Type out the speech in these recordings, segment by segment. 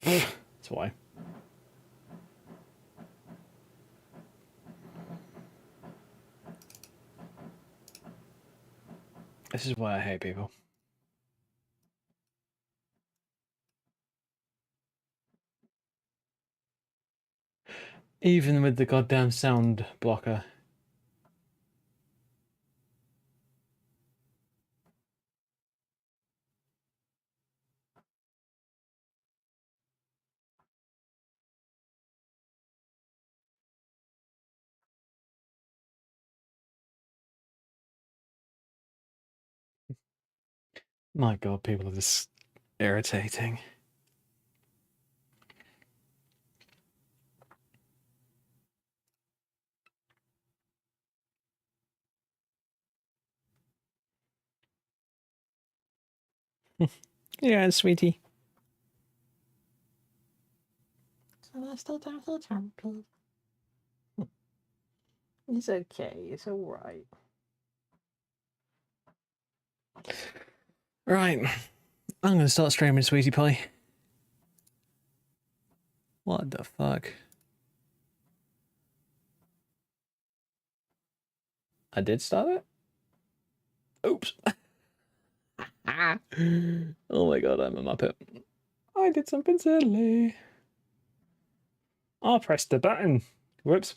That's why. This is why I hate people. Even with the goddamn sound blocker. My god, people are just irritating. Yeah, sweetie. So I still don't feel jumpy. It's okay, it's alright. Right. I'm gonna start streaming Sweetie Pie. What the fuck? I did start it? Oops. Oh my god, I'm a muppet. I did something silly. I pressed the button. Whoops.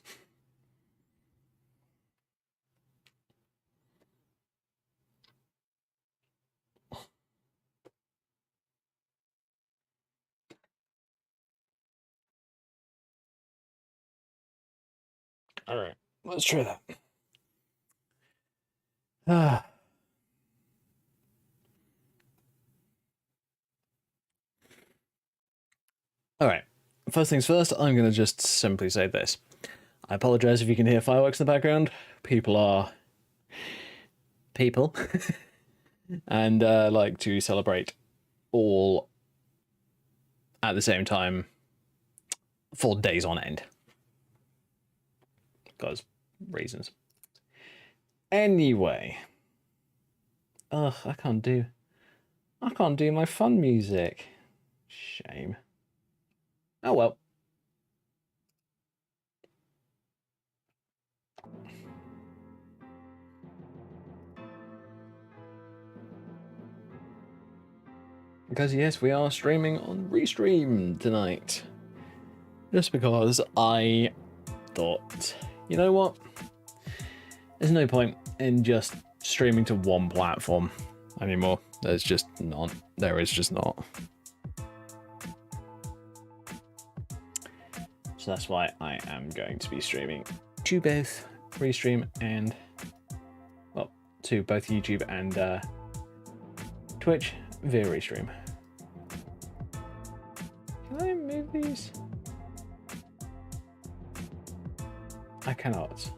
Alright, let's try that. Ah. Alright, first things first, I'm gonna just simply say this. I apologize if you can hear fireworks in the background. People are people and like to celebrate all at the same time for days on end. Because reasons. Anyway. Ugh, I can't do my fun music. Shame. Oh well. Because yes, we are streaming on Restream tonight. Just because I thought, you know what? There's no point in just streaming to one platform anymore. There's just not. There is just not. So that's why I am going to be streaming to both Restream and, well, to both YouTube and Twitch via Restream. Can I move these? I cannot.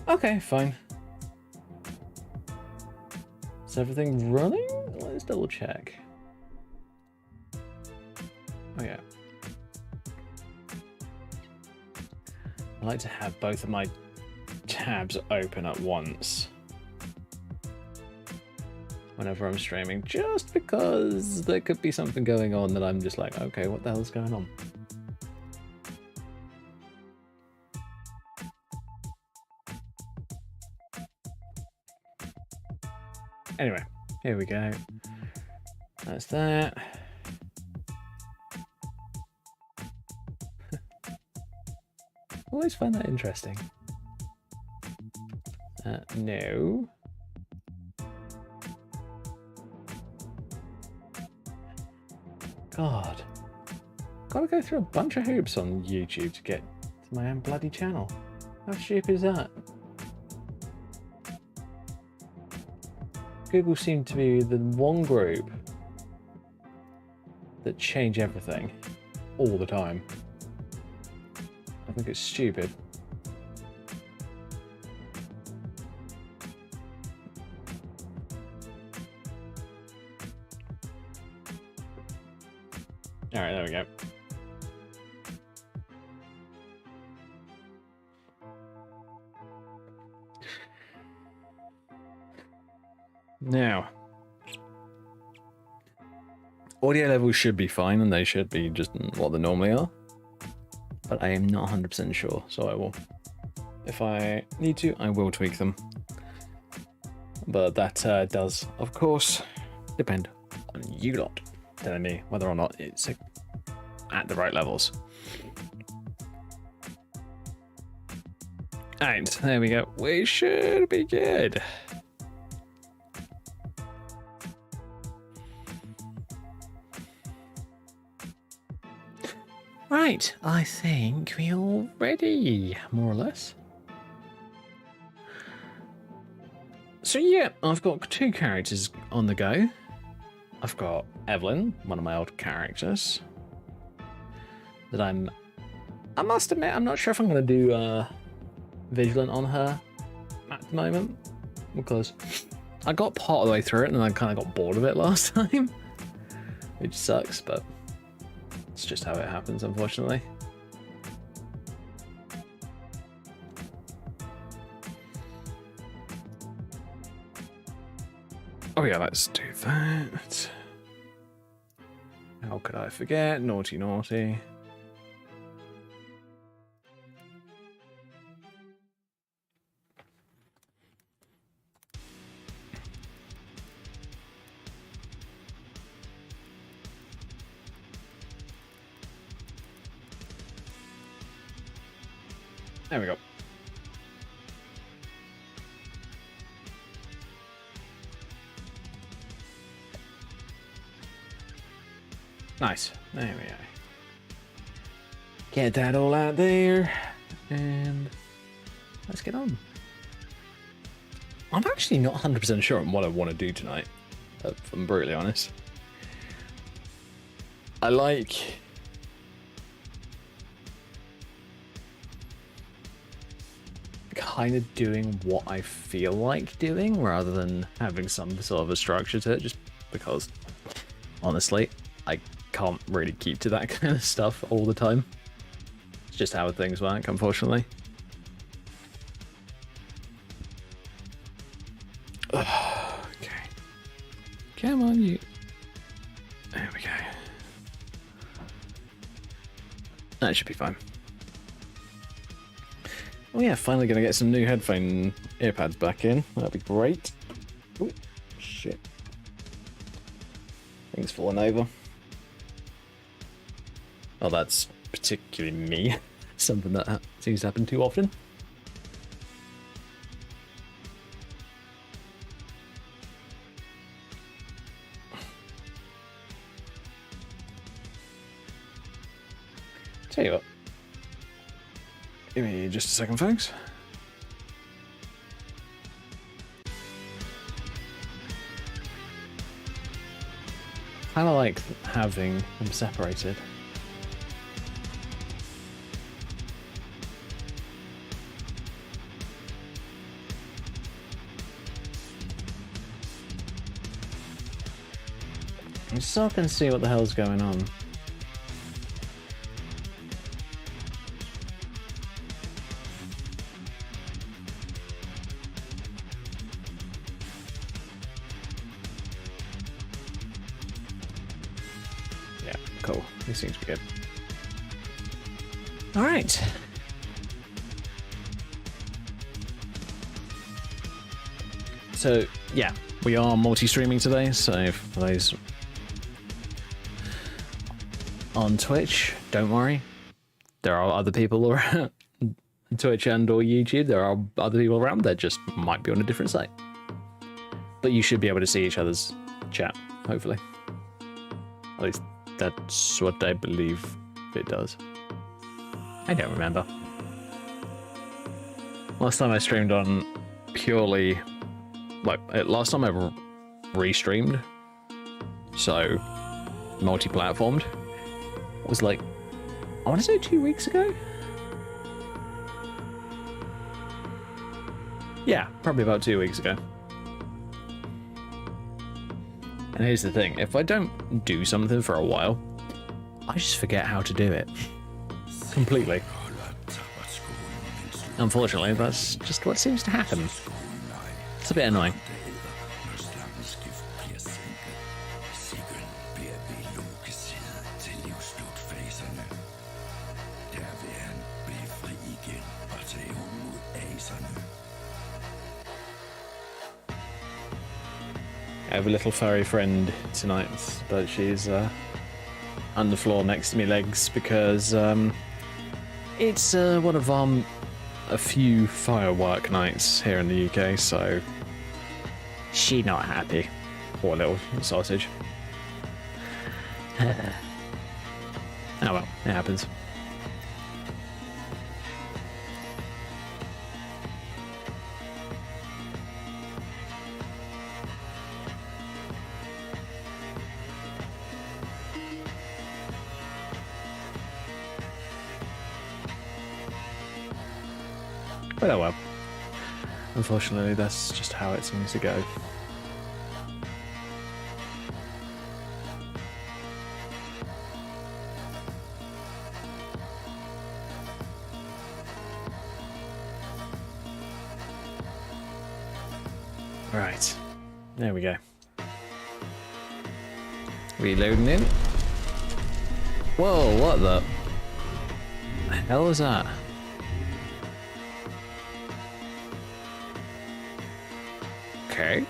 Okay, fine. Is everything running? Let's double check. Oh yeah. I like to have both of my tabs open at once whenever I'm streaming, just because there could be something going on that I'm just like, okay, what the hell's going on? Anyway, here we go. That's that. Always find that interesting. No. God. Gotta go through a bunch of hoops on YouTube to get to my own bloody channel. How stupid is that? Google seemed to be the one group that change everything all the time. I think it's stupid. All right, there we go. Now, Audio levels should be fine, and they should be just what they normally are. But I am not 100% sure, so I will. If I need to, I will tweak them. But that does, of course, depend on you lot telling me whether or not it's at the right levels. And there we go. We should be good. Right, I think we're all ready, more or less. So yeah, I've got 2 characters on the go. I've got Evelyn, one of my old characters, that I must admit, I'm not sure if I'm going to do Vigilant on her at the moment, because I got part of the way through it and then I kind of got bored of it last time, which sucks, but it's just how it happens, unfortunately. Oh yeah, let's do that. How could I forget? Naughty, naughty. There we go. Nice. There we go. Get that all out there. And let's get on. I'm actually not 100% sure on what I want to do tonight, if I'm brutally honest. I like... kind of doing what I feel like doing rather than having some sort of a structure to it, just because honestly I can't really keep to that kind of stuff all the time. It's just how things work, unfortunately. Okay, come on, you. There we go. That should be fine. Oh yeah, finally gonna get some new headphone earpads back in. That'd be great. Oh, shit. Things falling over. Oh, that's particularly me. Something that seems to happen too often. Tell you what. Give me just a second, folks. I like having them separated. I'm so I can see what the hell's going on. Cool. This seems good. All right. So yeah, we are multi-streaming today. So for those on Twitch, don't worry. There are other people around Twitch and or YouTube. There are other people around that just might be on a different site. But you should be able to see each other's chat, hopefully. At least that's what I believe it does. I don't remember. Last time I streamed on purely... like, last time I re-streamed, so multi-platformed, was like, I want to say 2 weeks ago? Yeah, probably about 2 weeks ago. And here's the thing, if I don't do something for a while, I just forget how to do it. Completely. Unfortunately, that's just what seems to happen. It's a bit annoying. I have a little furry friend tonight, but she's on the floor next to me legs because it's one of a few firework nights here in the UK, so she not happy. Poor little sausage. Oh well, it happens. But oh well. Unfortunately, that's just how it seems to go. Right. There we go. Reloading in. Whoa, what the hell was that? Okay.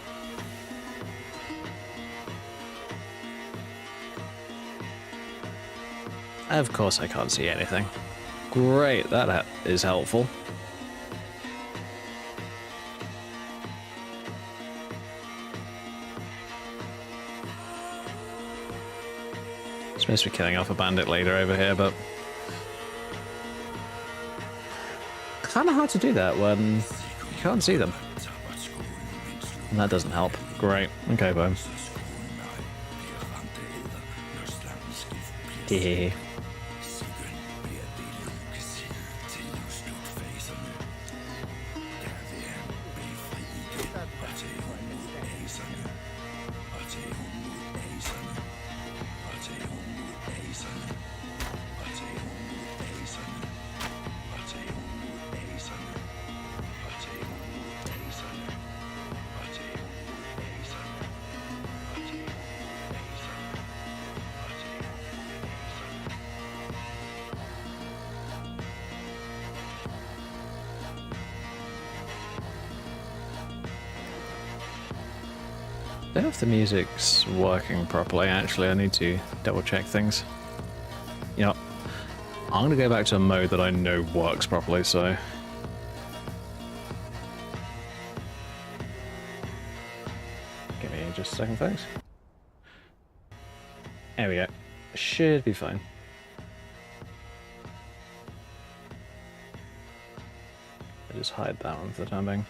Of course I can't see anything. Great, that is helpful. Supposed to be killing off a bandit leader over here, but kind of hard to do that when you can't see them. And that doesn't help. Great. Okay, bye. Hehehe. I don't know if the music's working properly, actually. I need to double check things. You know, I'm going to go back to a mode that I know works properly, so... Give me just a second, thanks. There we go. Should be fine. I'll just hide that one for the time being.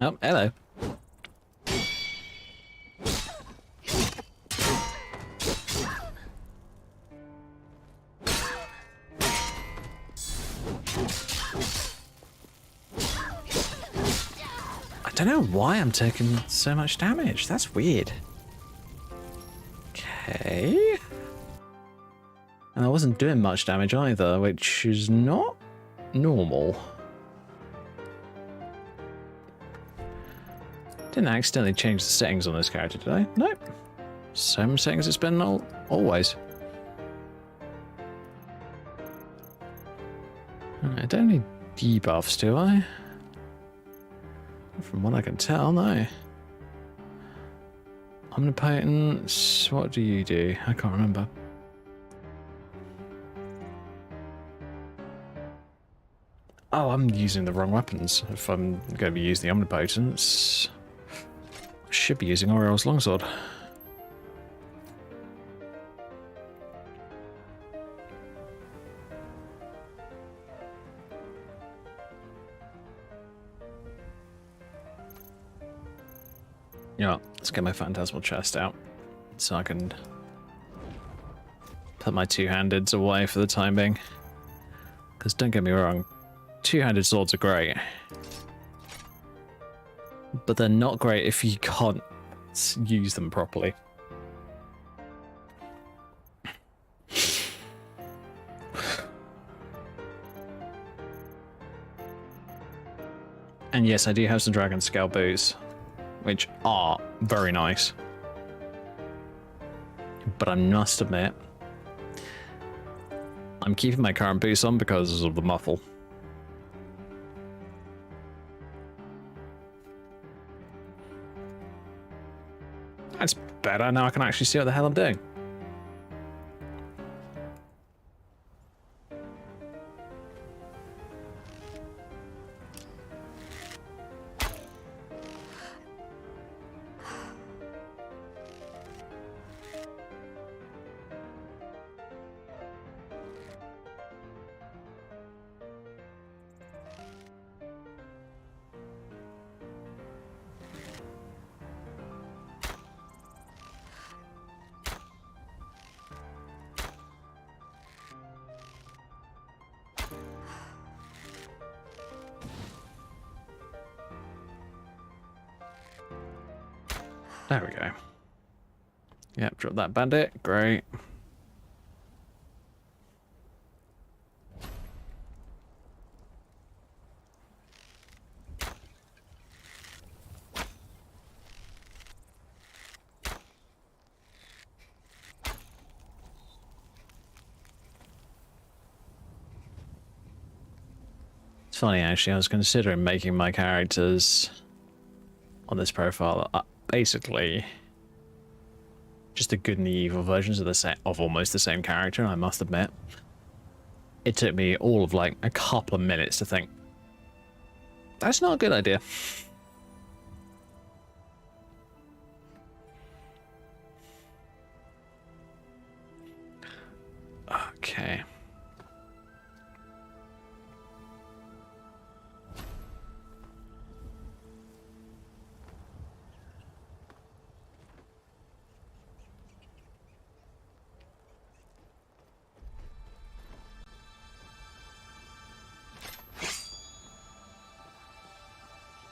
Oh, hello. I don't know why I'm taking so much damage. That's weird. Okay. And I wasn't doing much damage either, which is not normal. Didn't accidentally change the settings on this character, did I? Nope. Same settings it's been always. I don't need debuffs, do I? From what I can tell, no. Omnipotence, what do you do? I can't remember. Oh, I'm using the wrong weapons. If I'm going to be using the Omnipotence, I should be using Oriel's Longsword. You know what? Let's get my Phantasmal Chest out so I can put my two-handeds away for the time being. Because don't get me wrong, two-handed swords are great. But they're not great if you can't use them properly. And yes, I do have some dragon scale boots, which are very nice. But I must admit, I'm keeping my current boots on because of the muffle. That's better. Now I can actually see what the hell I'm doing. There we go. Yep, drop that bandit. Great. It's funny, actually. I was considering making my characters on this profile basically just the good and the evil versions of almost the same character. I must admit, it took me all of like a couple of minutes to think that's not a good idea. Okay.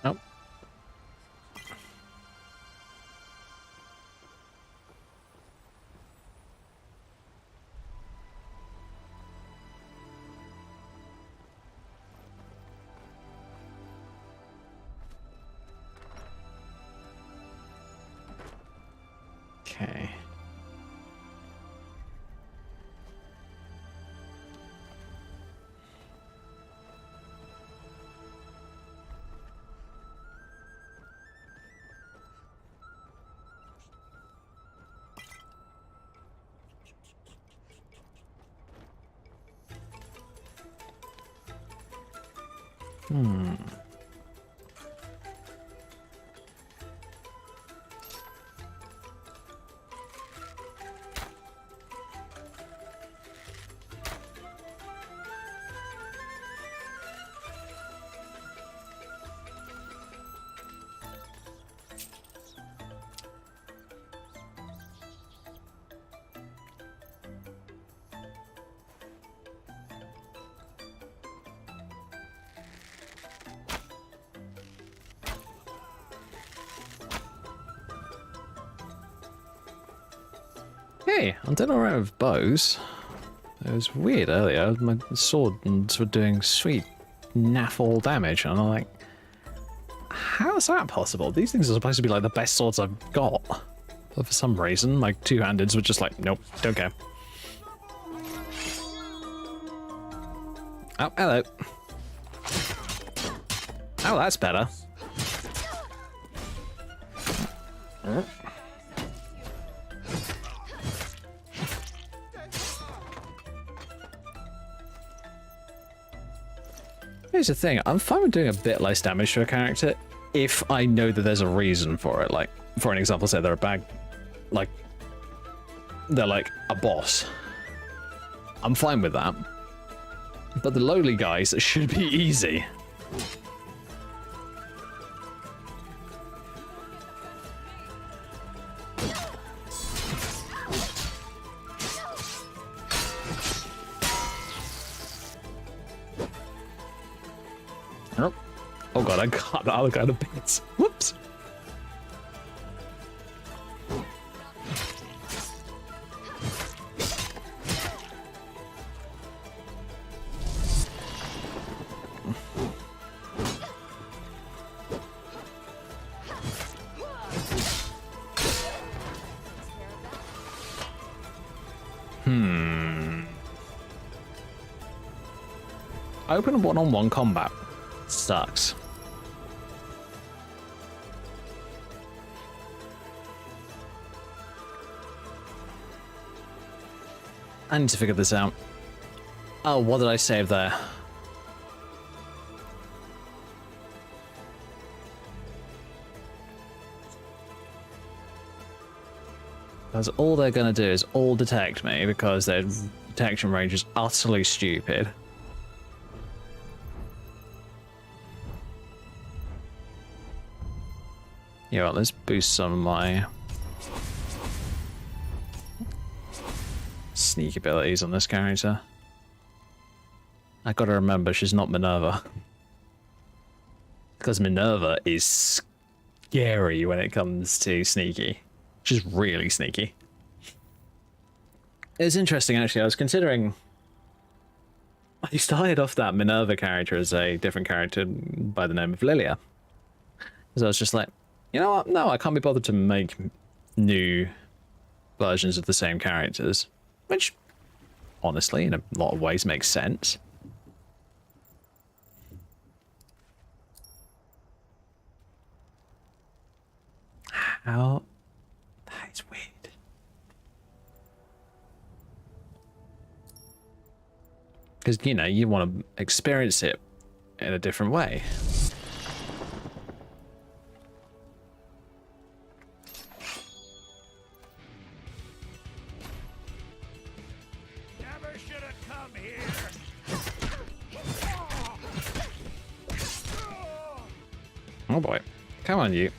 Nope. Okay. Hey, I'm doing alright with bows. It was weird earlier. My swords were doing sweet naff all damage, and I'm like, how is that possible? These things are supposed to be like the best swords I've got. But for some reason, my two-handeds were just like, nope, don't care. Oh, hello. Oh, that's better. Here's the thing, I'm fine with doing a bit less damage to a character if I know that there's a reason for it. Like, for an example, say they're they're like a boss. I'm fine with that. But the lowly guys should be easy. Oh god, I got the other kind of bits. Whoops. Open one-on-one combat. Sucks. I need to figure this out. Oh, what did I save there? Because all they're going to do is all detect me because their detection range is utterly stupid. Yeah, well, let's boost some of my sneak abilities on this character. I gotta remember she's not Minerva. Because Minerva is scary when it comes to sneaky. She's really sneaky. It's interesting, actually. I was considering... I started off that Minerva character as a different character by the name of Lilia. So I was just like, you know what? No, I can't be bothered to make new versions of the same characters. Which, honestly, in a lot of ways makes sense. How... That is weird. Because, you know, you want to experience it in a different way. Never should have come here. Oh boy. Come on, you.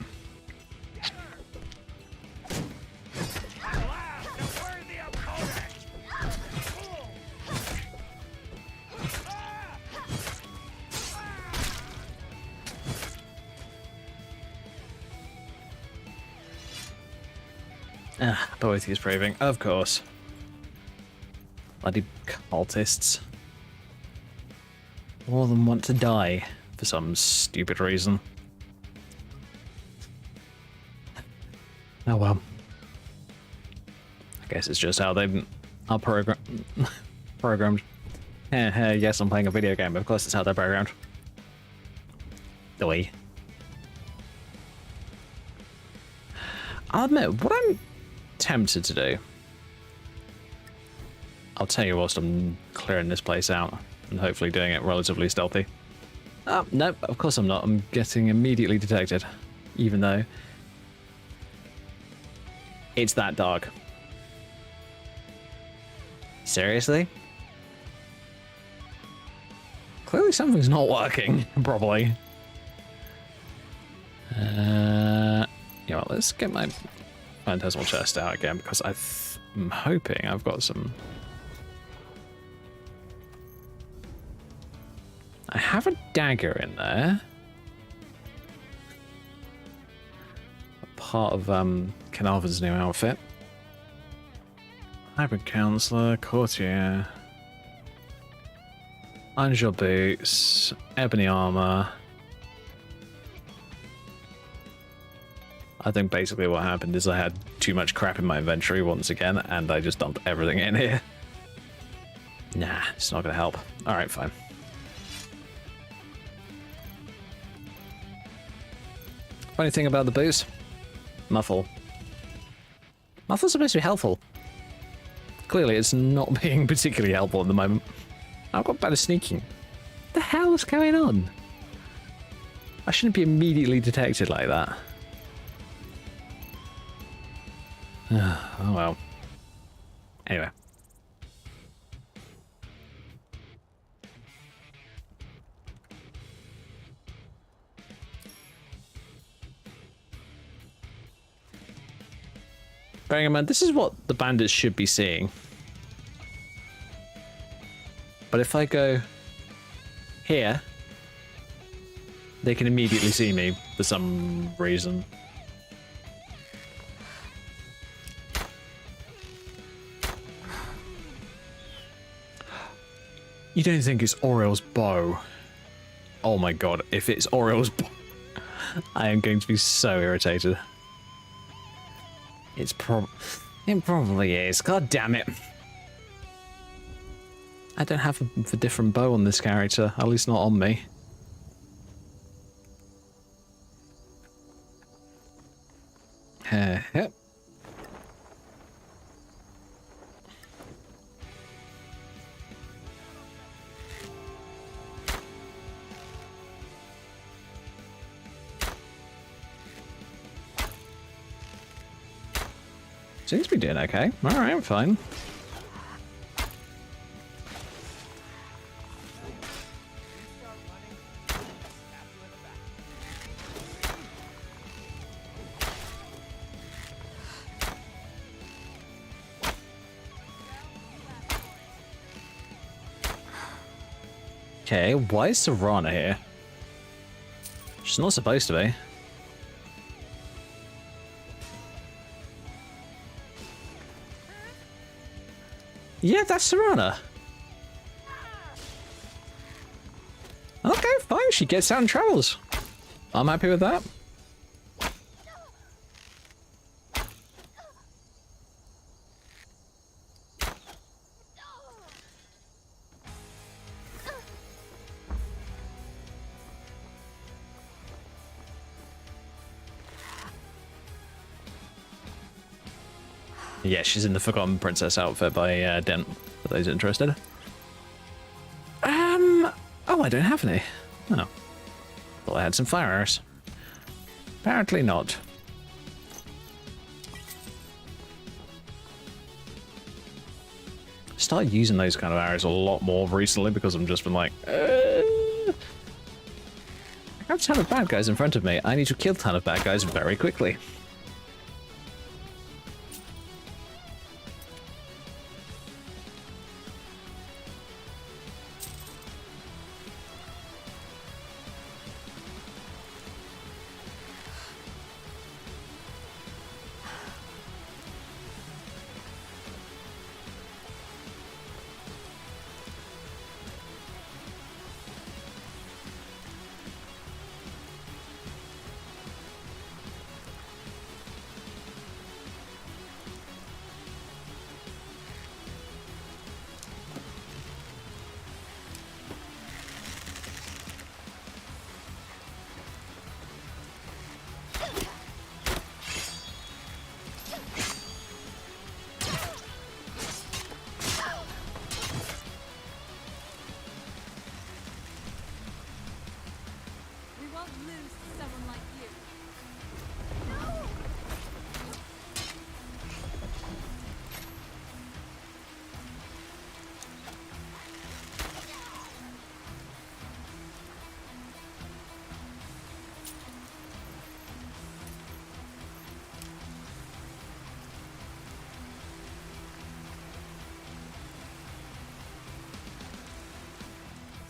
Boethius Braving, of course. Bloody cultists. All of them want to die for some stupid reason. Oh well. I guess it's just how they are programmed. Yes, I'm playing a video game, but of course it's how they're programmed. Doi. I'll admit, what I'm tempted to do, I'll tell you whilst I'm clearing this place out and hopefully doing it relatively stealthy. Oh, nope, of course I'm not. I'm getting immediately detected, even though it's that dark. Seriously? Clearly something's not working properly. Yeah, well, let's get my phantasmal chest out again because I'm hoping I've got some... I have a dagger in there. A part of Carnarvon's new outfit. Hybrid Counselor, Courtier. Angel Boots, Ebony Armor. I think basically what happened is I had too much crap in my inventory once again, and I just dumped everything in here. Nah, it's not gonna help. Alright, fine. Funny thing about the boots? Muffle. Muffle's supposed to be helpful. Clearly it's not being particularly helpful at the moment. I've got better sneaking. What the hell is going on? I shouldn't be immediately detected like that. Oh well. Anyway. Bearing in mind, this is what the bandits should be seeing. But if I go here, they can immediately see me for some reason. You don't think it's Oriel's bow? Oh my god, if it's Oriel's bow, I am going to be so irritated. It probably is. God damn it. I don't have a different bow on this character, at least not on me. Yep. Seems to be doing okay. Alright, I'm fine. Okay, why is Serana here? She's not supposed to be. Yeah, that's Serana. Okay, fine. She gets out and travels. I'm happy with that. Yeah, she's in the Forgotten Princess outfit by Dent, for those interested. Oh, I don't have any. Oh. Thought I had some fire arrows. Apparently not. Started using those kind of arrows a lot more recently because I'm just been like, I have a ton of bad guys in front of me. I need to kill a ton of bad guys very quickly.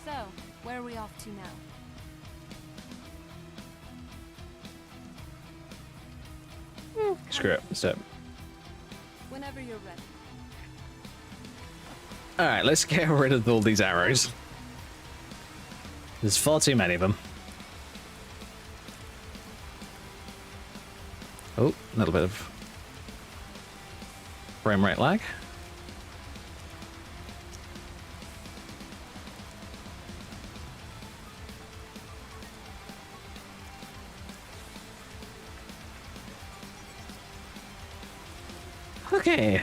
So, where are we off to now? Screw it. So. Whenever you're ready. Alright, let's get rid of all these arrows. There's far too many of them. Oh, a little bit of frame rate lag. Okay.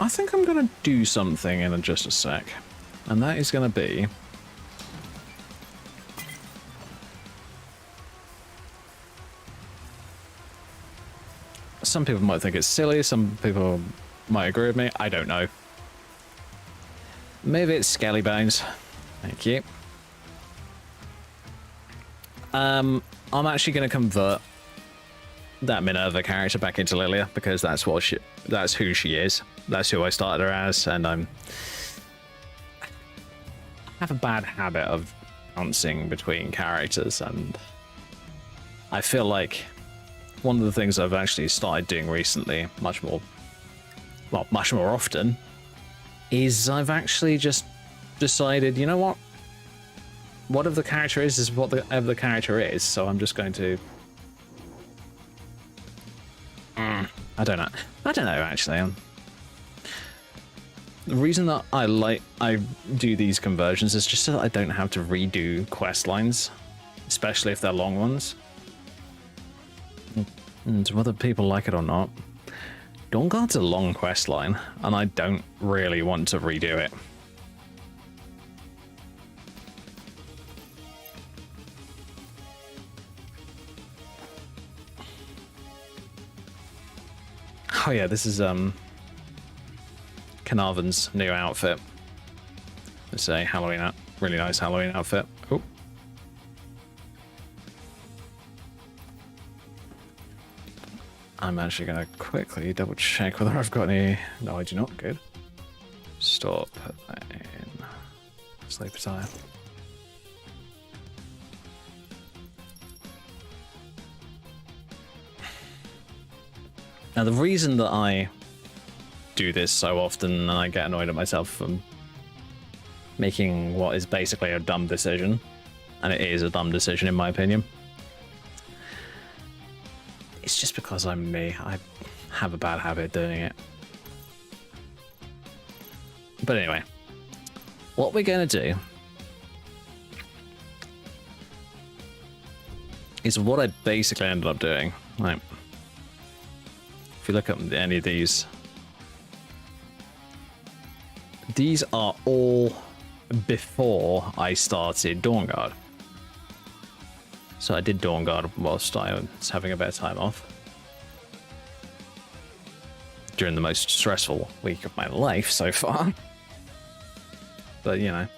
I think I'm gonna do something in just a sec. And that is gonna be... Some people might think it's silly, some people might agree with me, I don't know. Maybe it's Skelly Bones. Thank you. I'm actually gonna convert that Minerva character back into Lilia because that's who she is. That's who I started her as, and I have a bad habit of bouncing between characters, and I feel like one of the things I've actually started doing recently, much more often, is I've actually just decided, you know what? Whatever the character is whatever the character is, so I'm just going to I don't know, actually. The reason that I do these conversions is just so that I don't have to redo quest lines, especially if they're long ones. And whether people like it or not, Dawnguard's a long quest line, and I don't really want to redo it. Oh yeah, this is Carnarvon's new outfit. It's a Halloween really nice Halloween outfit. Oh. I'm actually going to quickly double check whether I've got any... No, I do not. Good. Stop. Put that in. Sleep attire. Now, the reason that I do this so often and I get annoyed at myself for making what is basically a dumb decision, and it is a dumb decision in my opinion, it's just because I'm me. I have a bad habit of doing it. But anyway, what we're going to do is what I basically ended up doing. Like, if you look at any of these are all before I started Dawnguard. So I did Dawnguard whilst I was having a bit of time off. During the most stressful week of my life so far. But, you know.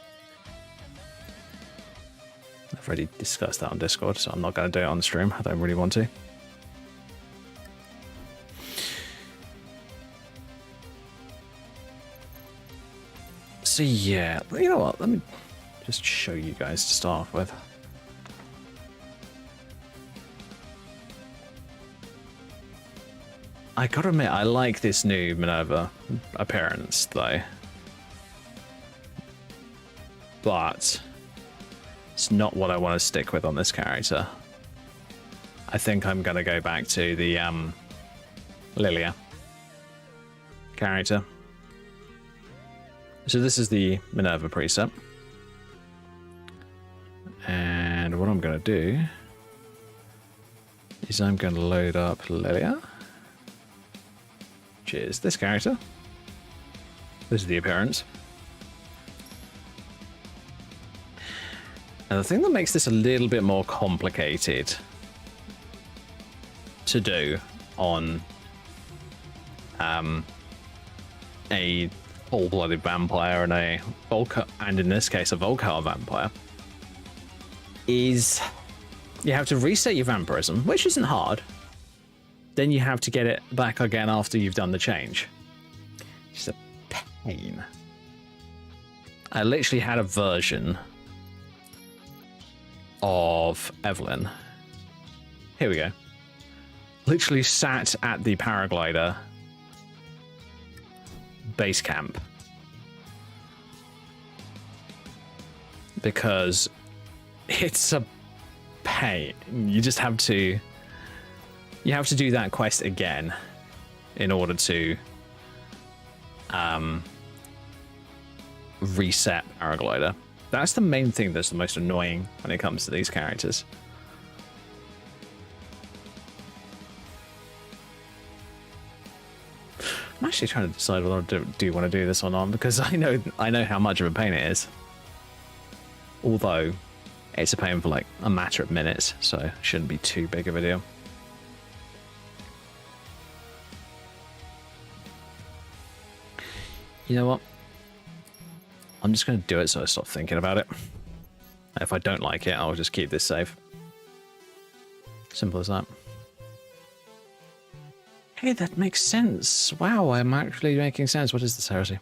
I've already discussed that on Discord, so I'm not going to do it on the stream. I don't really want to. So, yeah. You know what? Let me just show you guys to start off with. I gotta admit, I like this new Minerva appearance, though. But it's not what I want to stick with on this character. I think I'm gonna go back to the Lilia character. So this is the Minerva preset. And what I'm gonna do is I'm gonna load up Lilia. Is this character. This is the appearance. And the thing that makes this a little bit more complicated to do on a full-blooded vampire and a Volcar, and in this case a Volcar vampire, is you have to reset your vampirism, which isn't hard. Then you have to get it back again after you've done the change. It's a pain. I literally had a version of Evelyn. Here we go. Literally sat at the paraglider base camp. Because it's a pain. You just have to... You have to do that quest again in order to reset Paraglider. That's the main thing that's the most annoying when it comes to these characters. I'm actually trying to decide whether I do want to do this or not, because I know how much of a pain it is. Although it's a pain for like a matter of minutes, so it shouldn't be too big of a deal. You know what? I'm just going to do it so I stop thinking about it. If I don't like it, I'll just keep this safe. Simple as that. Hey, that makes sense. Wow, I'm actually making sense. What is this heresy?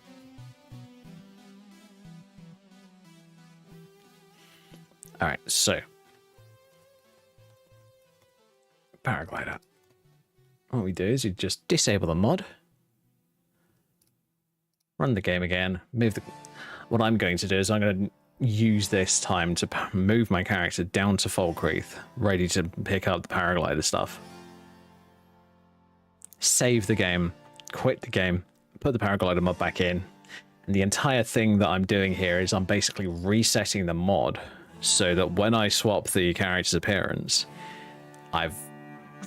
Alright, so. Paraglider. What we do is you just disable the mod. Run the game again. What I'm going to do is I'm going to use this time to move my character down to Falkreath, ready to pick up the paraglider stuff. Save the game, quit the game, put the paraglider mod back in, And the entire thing that I'm doing here is I'm basically resetting the mod so that when I swap the character's appearance, I've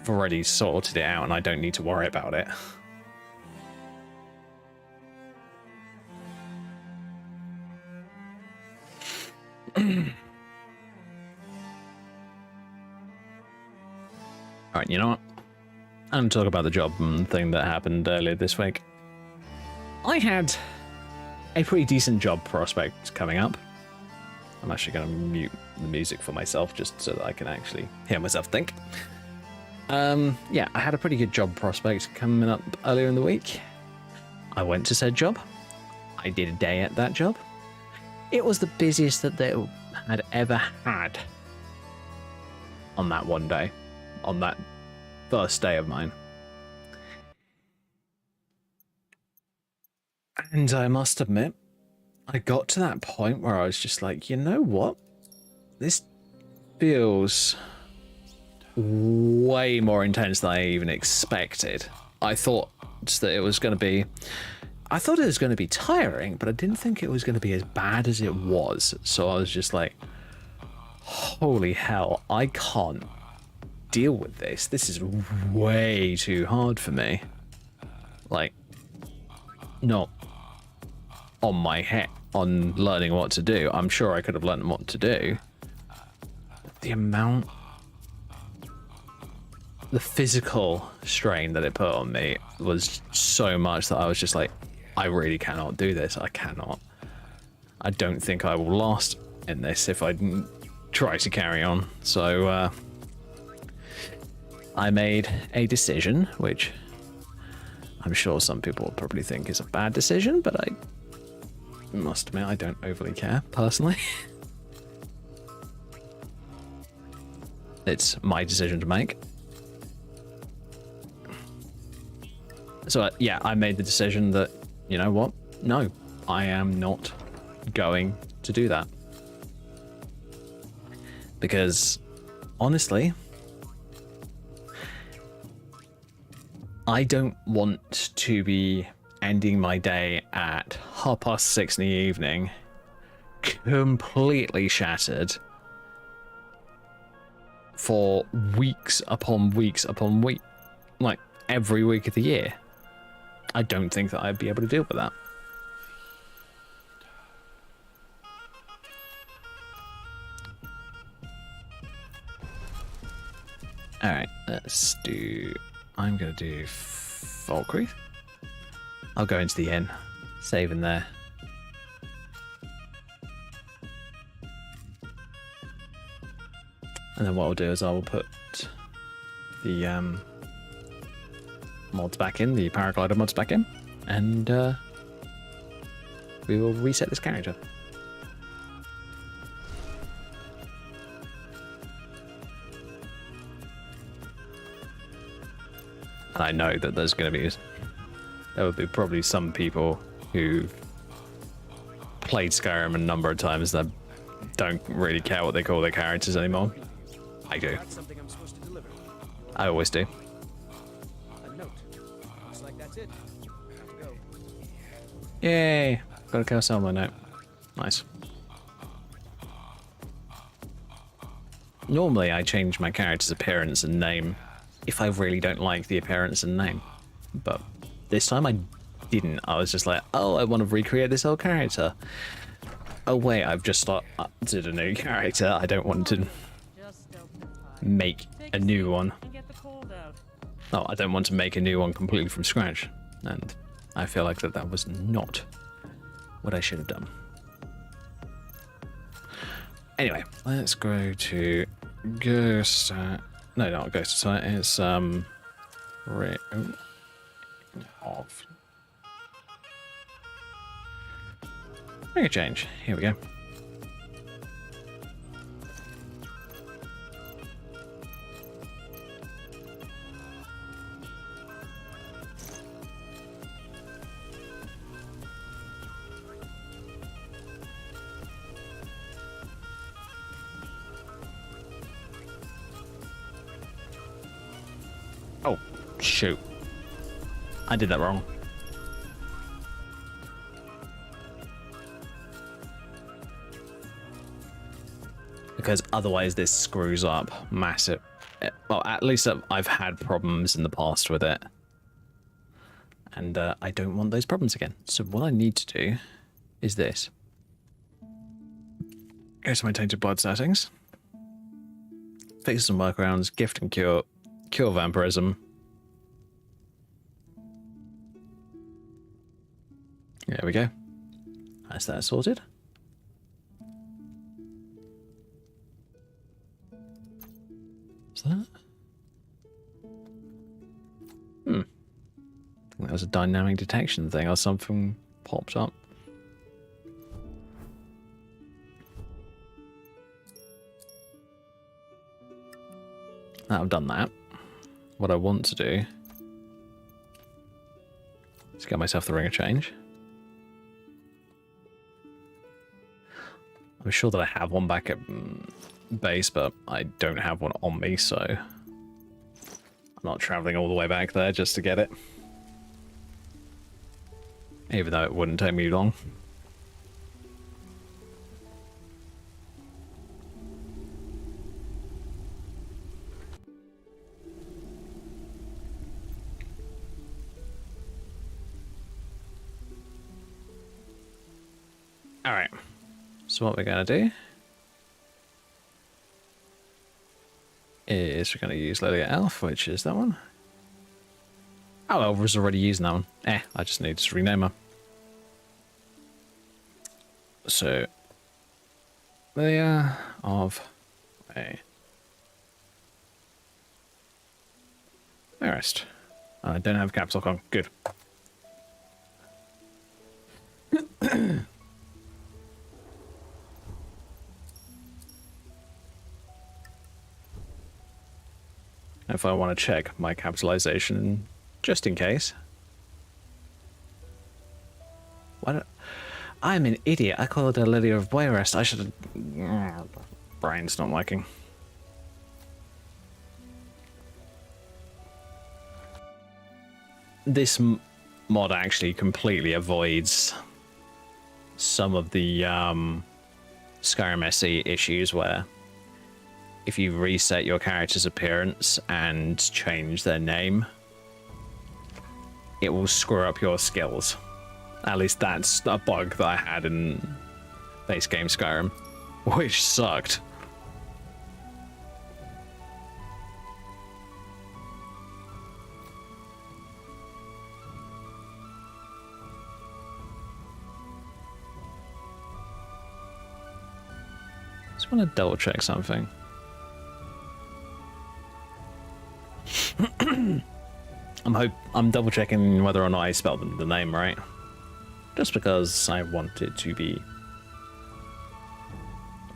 already sorted it out and I don't need to worry about it. Alright, you know what? I'm going to talk about the job thing that happened earlier this week. I had a pretty decent job prospect coming up. I'm actually going to mute the music for myself just so that I can actually hear myself think. Yeah, I had a pretty good job prospect coming up earlier in the week. I went to said job. I did a day at that job. It was the busiest that they had ever had on that one day, on that first day of mine. And I must admit, I got to that point where I was just like, you know what? This feels way more intense than I even expected. I thought that it was going to be... I thought it was going to be tiring, but I didn't think it was going to be as bad as it was. So I was just like, holy hell, I can't deal with this. This is way too hard for me. Like, not on my head, on learning what to do. I'm sure I could have learned what to do. The amount... the physical strain that it put on me was so much that I was just like, I really cannot do this. I cannot. I don't think I will last in this if I try to carry on. So I made a decision, which I'm sure some people will probably think is a bad decision, but I must admit I don't overly care, personally. It's my decision to make. So yeah, I made the decision that, you know what? No, I am not going to do that. Because, honestly, I don't want to be ending my day at 6:30 in the evening, completely shattered, for weeks upon weeks upon weeks, like every week of the year. I don't think that I'd be able to deal with that. Alright, let's do... I'm going to do Falkreath. I'll go into the inn, save in there. And then what I'll do is I will put the mods back in, the paraglider mods back in, and we will reset this character. And I know that there will be probably some people who played Skyrim a number of times that don't really care what they call their characters anymore. I do. That's something I'm supposed to deliver. I always do. A note. Looks like that's it. Have to go. Yay! Got a Chaos Elmo note. Nice. Normally I change my character's appearance and name if I really don't like the appearance and name. But this time I didn't. I was just like, oh, I want to recreate this old character. Oh wait, I've just started a new character. I don't want to make a new one. Oh, I don't want to make a new one completely from scratch. And I feel like that was not what I should have done. Anyway, let's go to Ghost... no, not Ghost Site. It's off. Make a change. Here we go. Oh, shoot. I did that wrong. because otherwise this screws up massive. Well, at least I've had problems in the past with it, and I don't want those problems again. So what I need to do is this. Go to my tainted blood settings, fix some workarounds, gift and cure, cure vampirism. There we go. That's that sorted. Is that? I think that was a dynamic detection thing or something popped up. Now I've done that. What I want to do is get myself the ring of change. I'm sure that I have one back at base, but I don't have one on me, so I'm not traveling all the way back there just to get it. Even though it wouldn't take me long. Alright, so what we're going to do is we're going to use Lilia Elf, which is that one. Oh, I was already using that one. I just need to rename her. So, Lilia of a Forest. I don't have caps lock on. Good. If I want to check my capitalization, just in case. What? I'm an idiot. I called her Lily of Wayrest. I should have. Brain's not working. This mod actually completely avoids some of the Skyrim SE issues where if you reset your character's appearance and change their name, it will screw up your skills. At least that's a bug that I had in base game Skyrim, which sucked. Just want to double check something. I'm double checking whether or not I spelled the name right. Just because I want it to be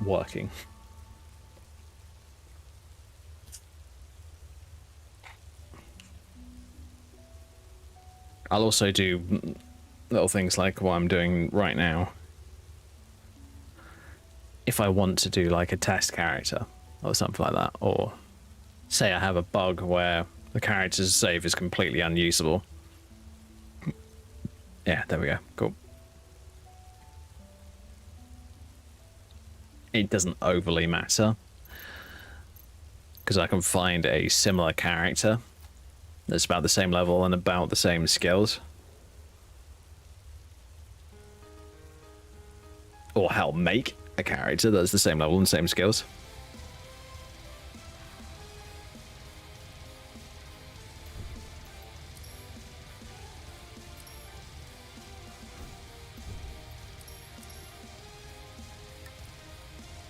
working. I'll also do little things like what I'm doing right now. If I want to do like a test character or something like that, or say I have a bug where the character's save is completely unusable. Yeah, there we go. Cool. It doesn't overly matter, because I can find a similar character that's about the same level and about the same skills. Or hell, make a character that's the same level and same skills.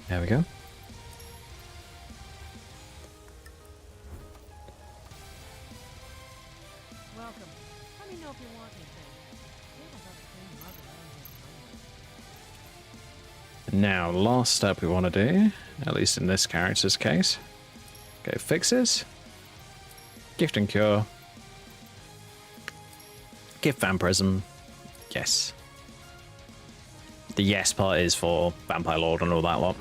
There we go. Welcome. Let me know if you want anything. Now, last step we want to do, at least in this character's case, go fixes, gift and cure, gift vampirism, yes. The yes part is for Vampire Lord and all that lot.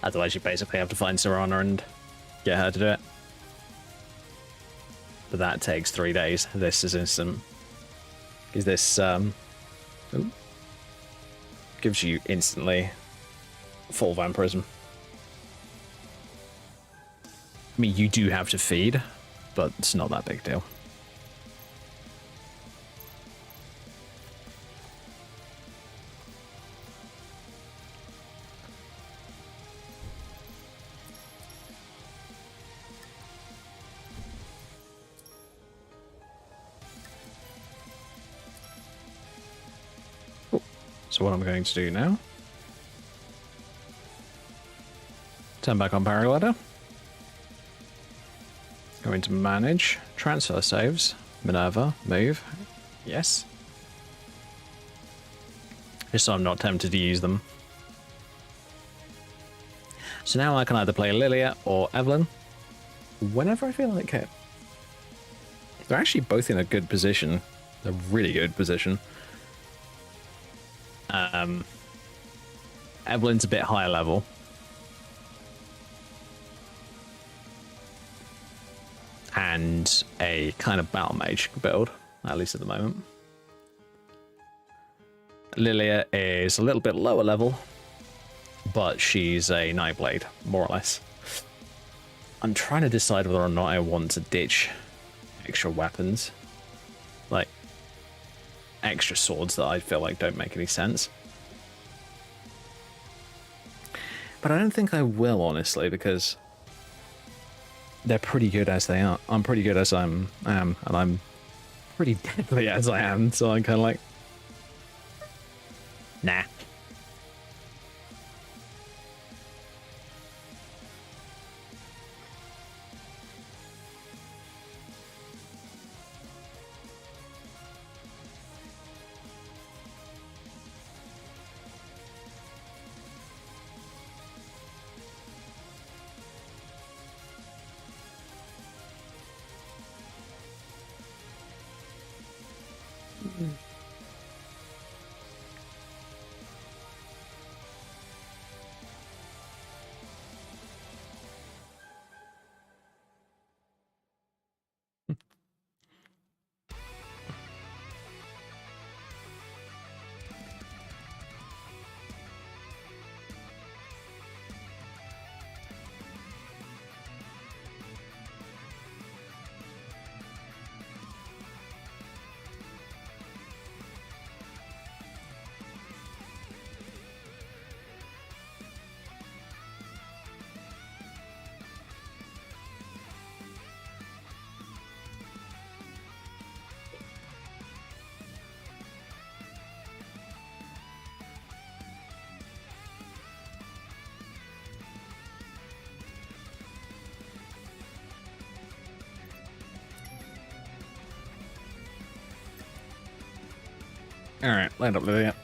Otherwise you basically have to find Serana and get her to do it. But that takes 3 days. This is instant. Is this, ooh. gives you instantly full vampirism. I mean, you do have to feed, but it's not that big a deal. So what I'm going to do now, turn back on paraglider, go into manage, transfer saves, Minerva, move, yes. Just so I'm not tempted to use them. So now I can either play Lilia or Evelyn whenever I feel like it. They're actually both in a good position, a really good position. Evelyn's a bit higher level. And a kind of battle mage build, at least at the moment. Lilia is a little bit lower level, but she's a Nightblade, more or less. I'm trying to decide whether or not I want to ditch extra weapons. Like, extra swords that I feel like don't make any sense. But I don't think I will, honestly, because they're pretty good as they are. I'm pretty good as I am, and I'm pretty deadly as I am, so I'm kind of like, nah. Alright, land up there.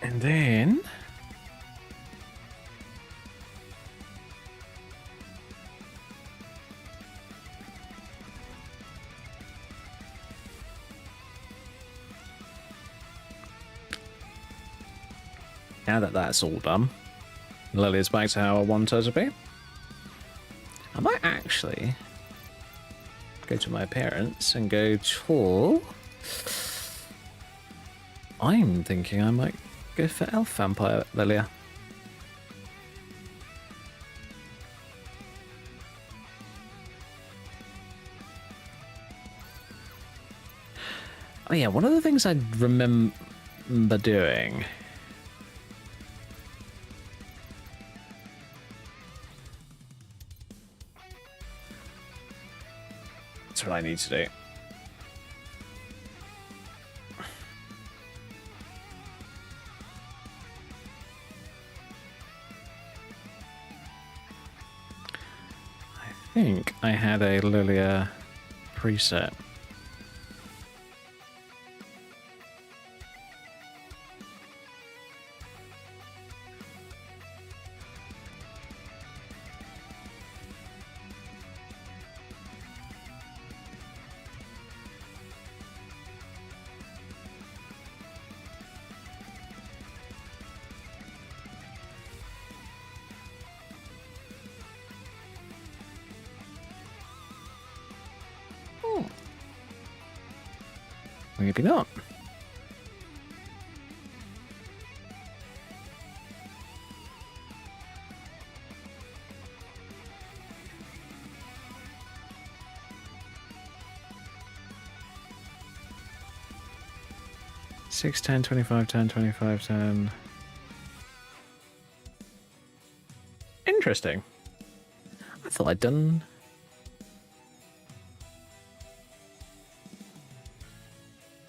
And then now that that's all done, Lilia's back to how I want her to be. I might actually go to my appearance and go tall. I'm thinking I might go for Elf Vampire Lilia. Oh yeah, one of the things I remember doing. That's what I need to do. I think I had a Lilia preset. Maybe not. 6, 10, 25, 10, 25, 10. Interesting. I thought I'd done...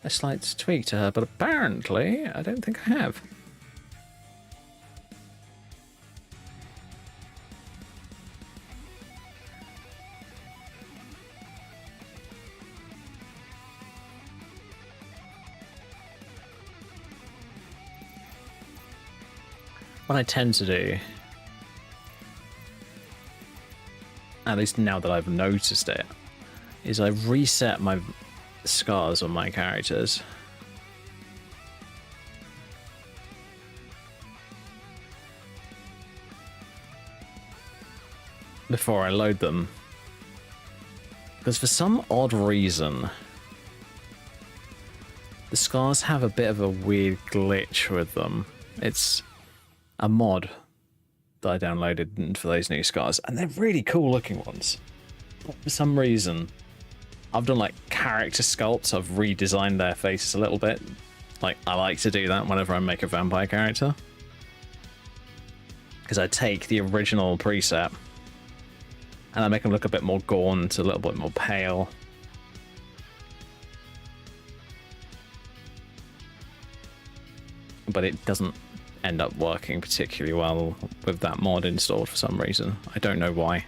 a slight tweak to her, but apparently I don't think I have. What I tend to do, at least now that I've noticed it, is I reset my scars on my characters. Before I load them. Because for some odd reason, the scars have a bit of a weird glitch with them. It's a mod that I downloaded for those new scars, and they're really cool looking ones. But for some reason, I've done like character sculpts, I've redesigned their faces a little bit. Like, I like to do that whenever I make a vampire character. Because I take the original preset and I make them look a bit more gaunt, a little bit more pale. But it doesn't end up working particularly well with that mod installed for some reason. I don't know why.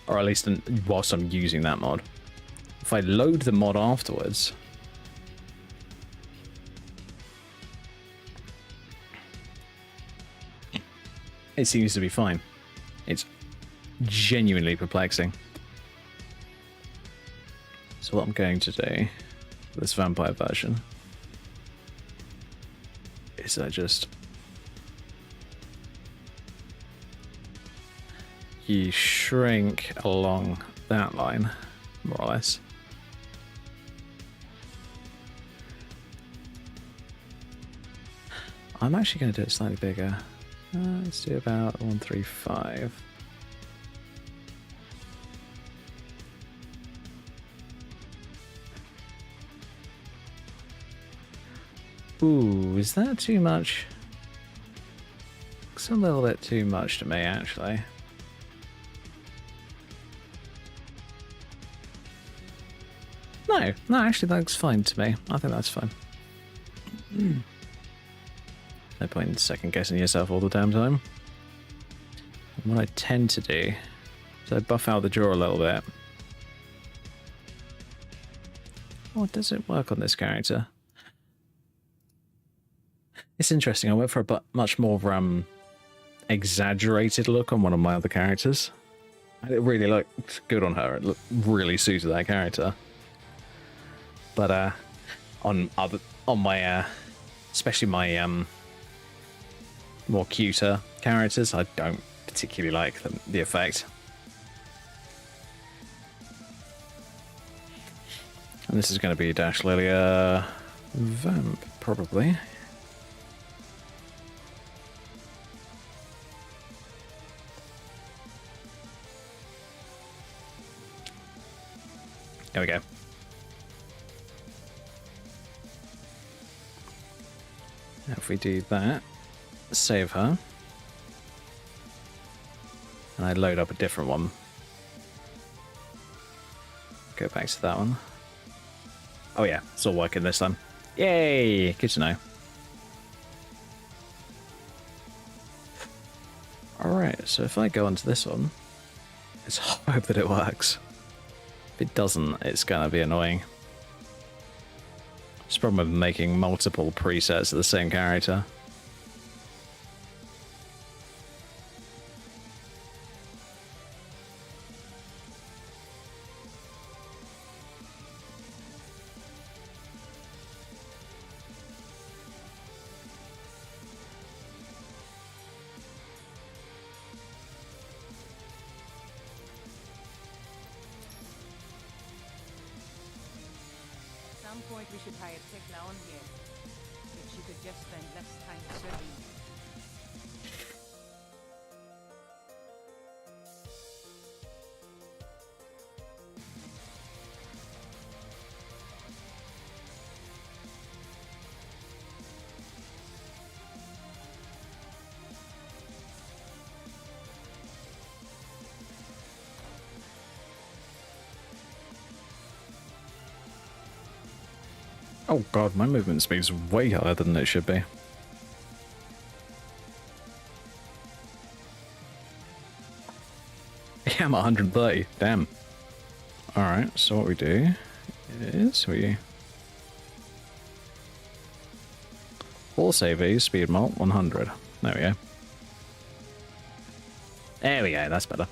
Or at least whilst I'm using that mod. If I load the mod afterwards, it seems to be fine. It's genuinely perplexing. So what I'm going to do with this vampire version is I just... you shrink along that line, more or less. I'm actually going to do it slightly bigger. Let's do about 135. Ooh, is that too much? It's a little bit too much to me, actually. No, actually, that looks fine to me. I think that's fine. No point in second guessing yourself all the damn time. And what I tend to do is I buff out the jaw a little bit. Oh, does it work on this character? It's interesting. I went for a much more exaggerated look on one of my other characters. And it really looked good on her. It looked really suited that character. But on my especially my more cuter characters, I don't particularly like the effect. And this is going to be Dash Lilia Vamp, probably. There we go. Now if we do that, save her, and I load up a different one. Go back to that one. Oh yeah, it's all working this time. Yay! Good to know. Alright, so if I go onto this one, let's hope that it works. If it doesn't, it's gonna be annoying. It's the problem with making multiple presets of the same character. At some point we should hire Tekla on here. If she could just spend less time serving. Oh god, my movement speed's way higher than it should be. Yeah, I'm at 130. Damn. Alright, so what we do is we force AV, speed mult, 100. There we go. There we go, that's better.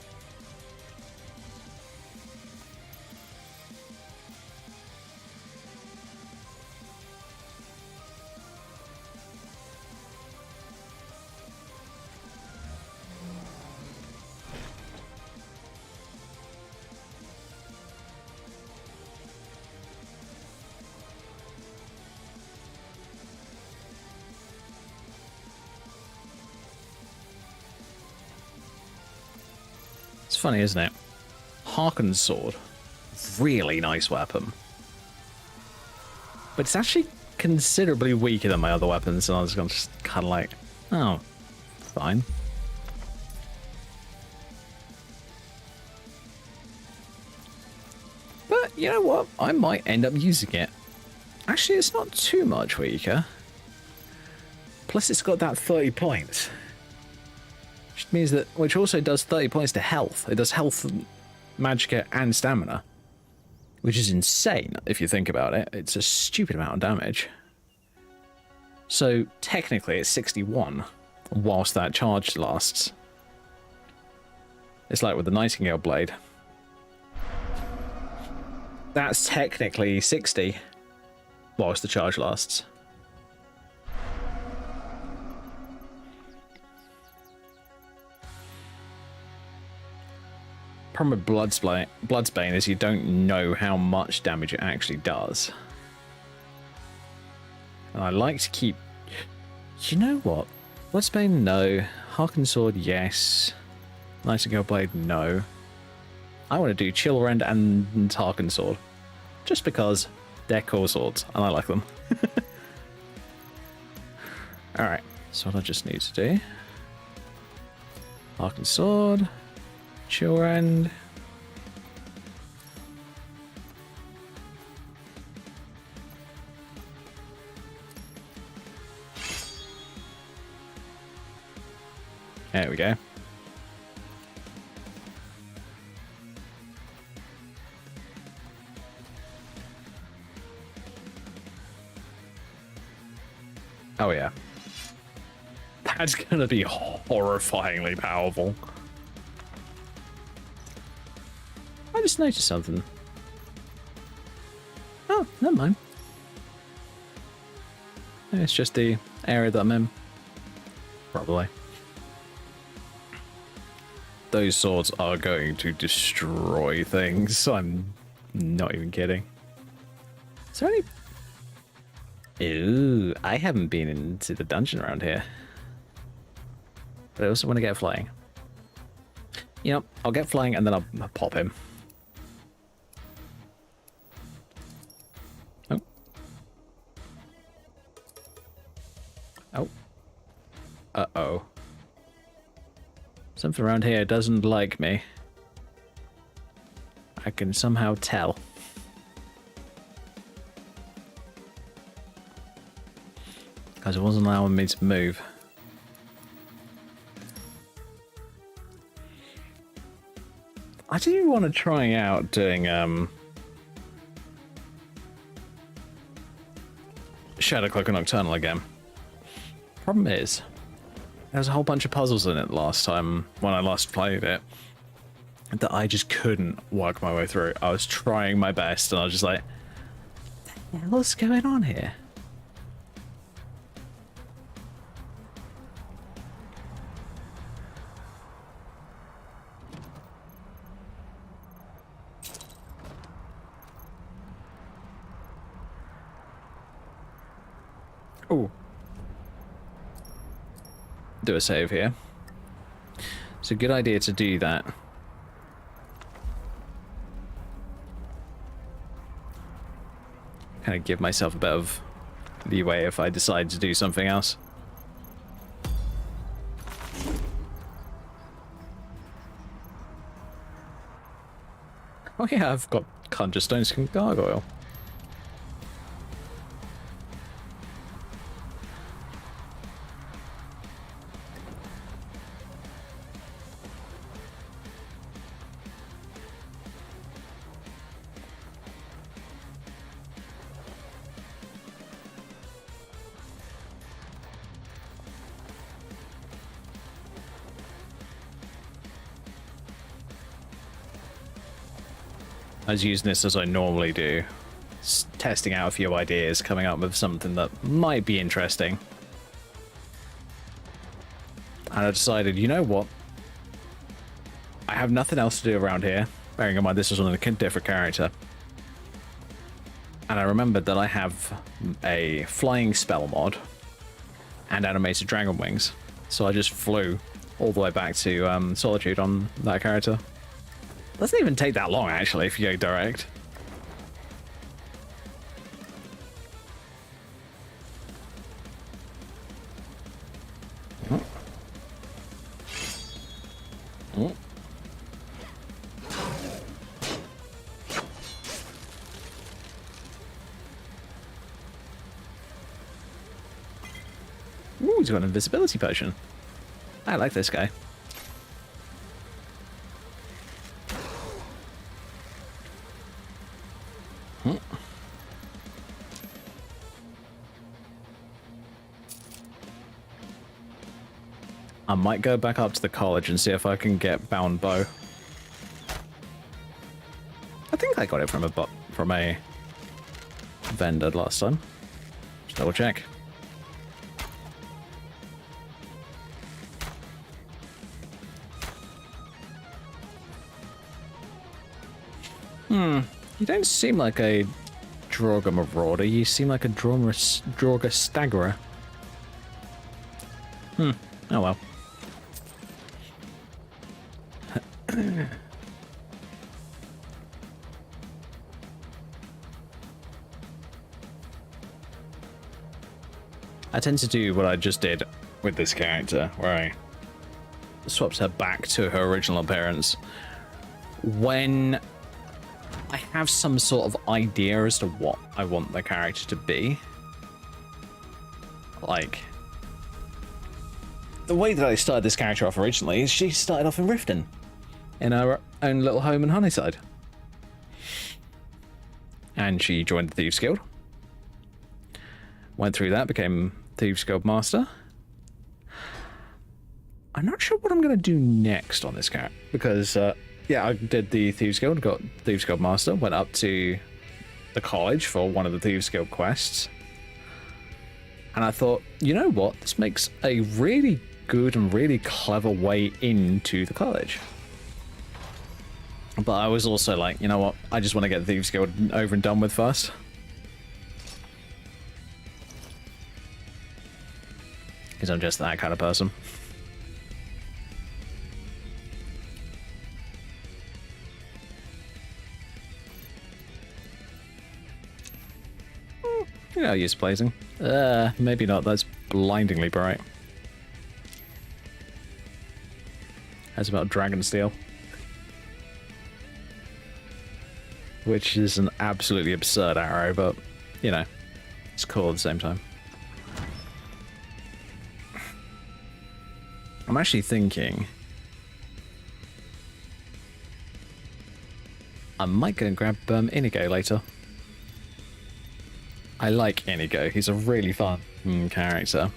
It's funny, isn't it? Harkon's sword, really nice weapon. But it's actually considerably weaker than my other weapons, and I was just kind of like, oh, fine. But you know what? I might end up using it. Actually, it's not too much weaker. Plus, it's got that 30 points. Which means that, which also does 30 points to health. It does health, magicka, and stamina. Which is insane, if you think about it. It's a stupid amount of damage. So, technically, it's 61, whilst that charge lasts. It's like with the Nightingale Blade. That's technically 60, whilst the charge lasts. Problem with Bloodsbane is you don't know how much damage it actually does. And I like to keep... You know what? Bloodsbane, no. Harken Sword, yes. Nightingale Blade, no. I want to do Chill Rend and Harken Sword. Just because they're cool swords, and I like them. Alright, so what I just need to do... Harken Sword... Chill Rend. There we go. Oh yeah. That's gonna be horrifyingly powerful. I just noticed something. Oh, never mind. It's just the area that I'm in. Probably. Those swords are going to destroy things. I'm not even kidding. Is there any... Ooh, I haven't been into the dungeon around here. But I also want to get flying. You know, I'll get flying and then I'll pop him. Oh. Oh. Uh-oh. Something around here doesn't like me. I can somehow tell. Because it wasn't allowing me to move. I do want to try out doing Shadow Cloak Nocturnal again. Problem is, there's a whole bunch of puzzles in it last time when I last played it that I just couldn't work my way through. I was trying my best and I was just like, what the hell's going on here? Oh. Do a save here. It's a good idea to do that. Kind of give myself a bit of leeway if I decide to do something else. Oh yeah, I've got Conjure Stones and Gargoyle. I was using this as I normally do, testing out a few ideas, coming up with something that might be interesting. And I decided, you know what? I have nothing else to do around here. Bearing in mind this was on a different character. And I remembered that I have a flying spell mod and animated dragon wings. So I just flew all the way back to Solitude on that character. Doesn't even take that long, actually, if you go direct. Ooh, he's got an invisibility potion. I like this guy. I might go back up to the college and see if I can get bound bow. I think I got it from a vendor last time. Just double check. You don't seem like a Draugr Marauder, you seem like a Draugr Staggerer. Oh well. I tend to do what I just did with this character, where I swapped her back to her original appearance. When I have some sort of idea as to what I want the character to be. Like, the way that I started this character off originally is she started off in Riften, in her own little home in Honeyside. And she joined the Thieves Guild. Went through that, became Thieves Guild Master. I'm not sure what I'm going to do next on this character, because yeah, I did the Thieves Guild, got Thieves Guild Master, went up to the college for one of the Thieves Guild quests. And I thought, you know what? This makes a really good and really clever way into the college. But I was also like, you know what? I just want to get the Thieves Guild over and done with first. Because I'm just that kind of person. You know, use blazing. Maybe not. That's blindingly bright. That's about Dragon Steel. Which is an absolutely absurd arrow, but, you know, it's cool at the same time. I'm actually thinking I might go and grab Inigo later. I like Inigo. He's a really fun character.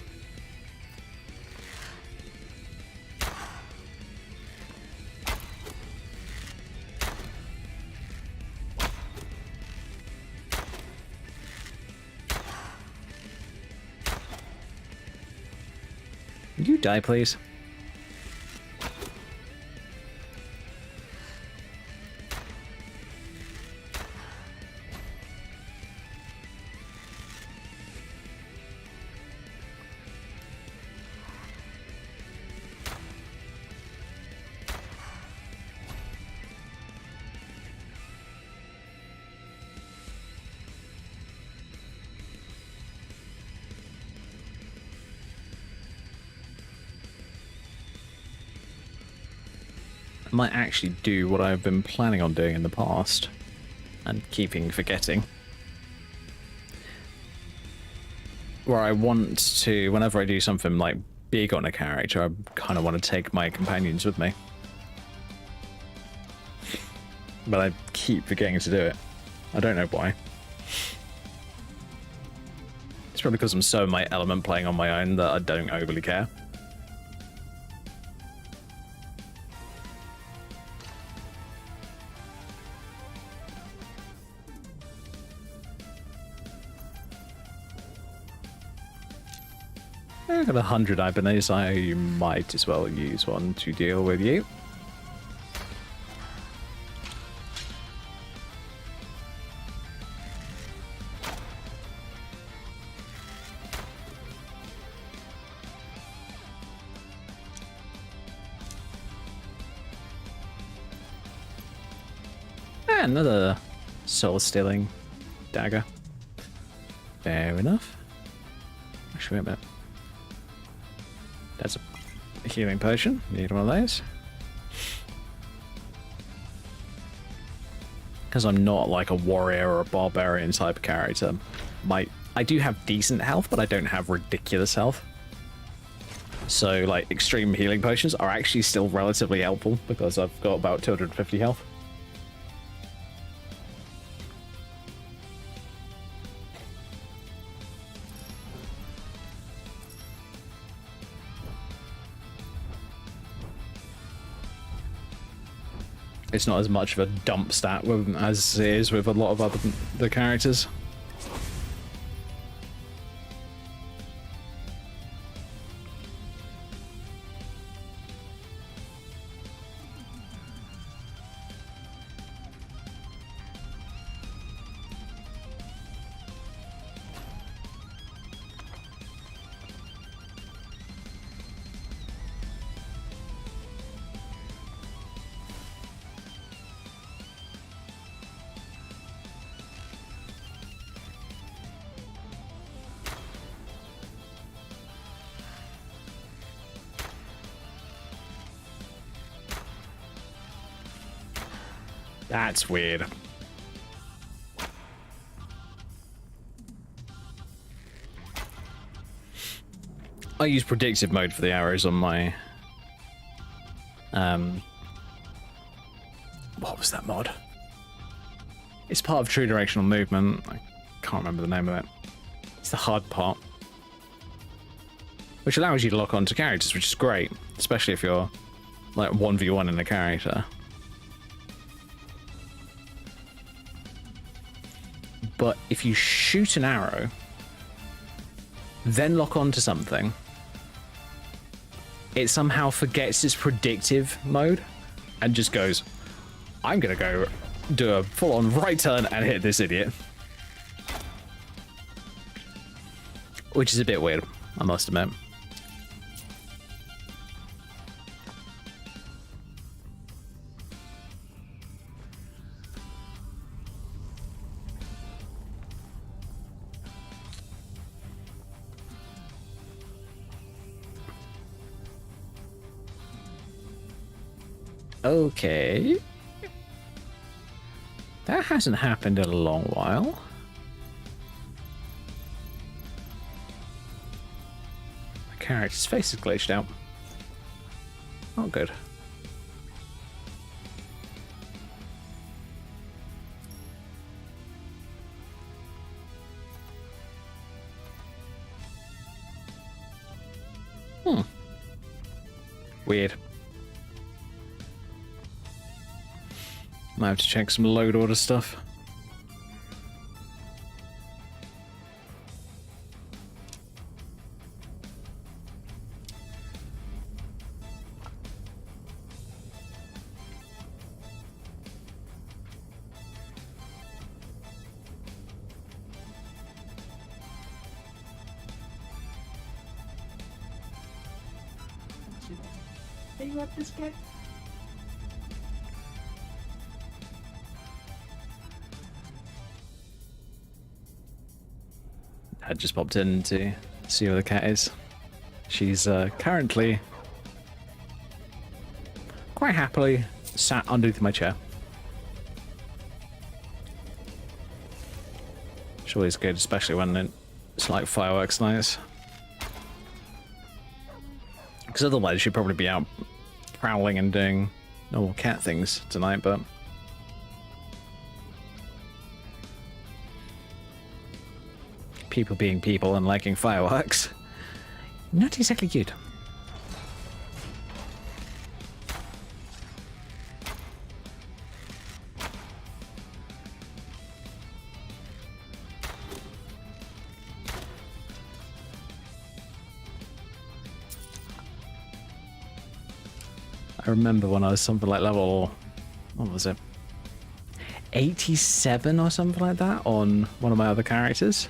Would you die, please? Might actually do what I've been planning on doing in the past and keeping forgetting, where I want to, whenever I do something like big on a character, I kind of want to take my companions with me, but I keep forgetting to do it. I don't know why. It's probably because I'm so in my element playing on my own that I don't overly care. I've got 100 Ibanez. I might as well use one to deal with you. Another soul-stealing dagger. Fair enough. Actually, wait a minute. That's a healing potion. Need one of those. Because I'm not like a warrior or a barbarian type character. I do have decent health, but I don't have ridiculous health. So, like, extreme healing potions are actually still relatively helpful because I've got about 250 health. It's not as much of a dump stat as it is with a lot of the characters. That's weird. I use predictive mode for the arrows on my... What was that mod? It's part of true directional movement. I can't remember the name of it. It's the hard part. Which allows you to lock onto characters, which is great. Especially if you're like 1v1 in a character. But if you shoot an arrow, then lock onto something, it somehow forgets its predictive mode and just goes, I'm gonna go do a full-on right turn and hit this idiot. Which is a bit weird, I must admit. Okay. That hasn't happened in a long while. My character's face is glitched out. Not good. Weird. Might have to check some load order stuff. Hey, you want this guy? I just popped in to see where the cat is. She's currently quite happily sat underneath my chair. It's always good, especially when it's like fireworks nights. Because otherwise she'd probably be out prowling and doing normal cat things tonight, but... people being people and liking fireworks. Not exactly good. I remember when I was something like level, what was it, 87 or something like that on one of my other characters.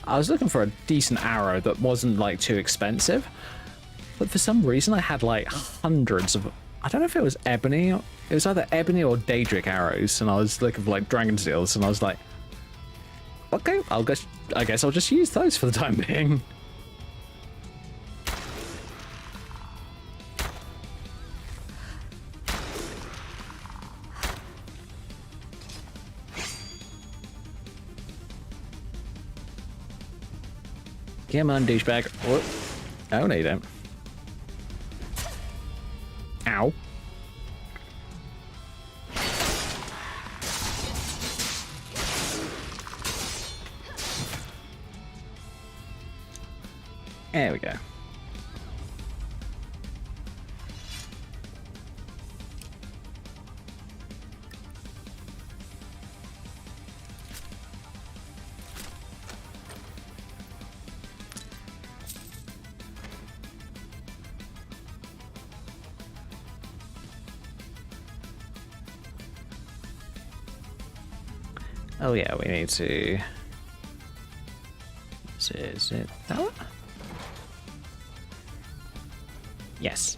I was looking for a decent arrow that wasn't like too expensive, but for some reason I had like hundreds of, I don't know if it was ebony, it was either ebony or daedric arrows, and I was looking for like dragon seals, and I was like, okay, I guess I'll just use those for the time being. Come on, douchebag. Whoop. Oh, no, you don't. Ow. There we go. Oh yeah, we need to... Is it that one? Yes.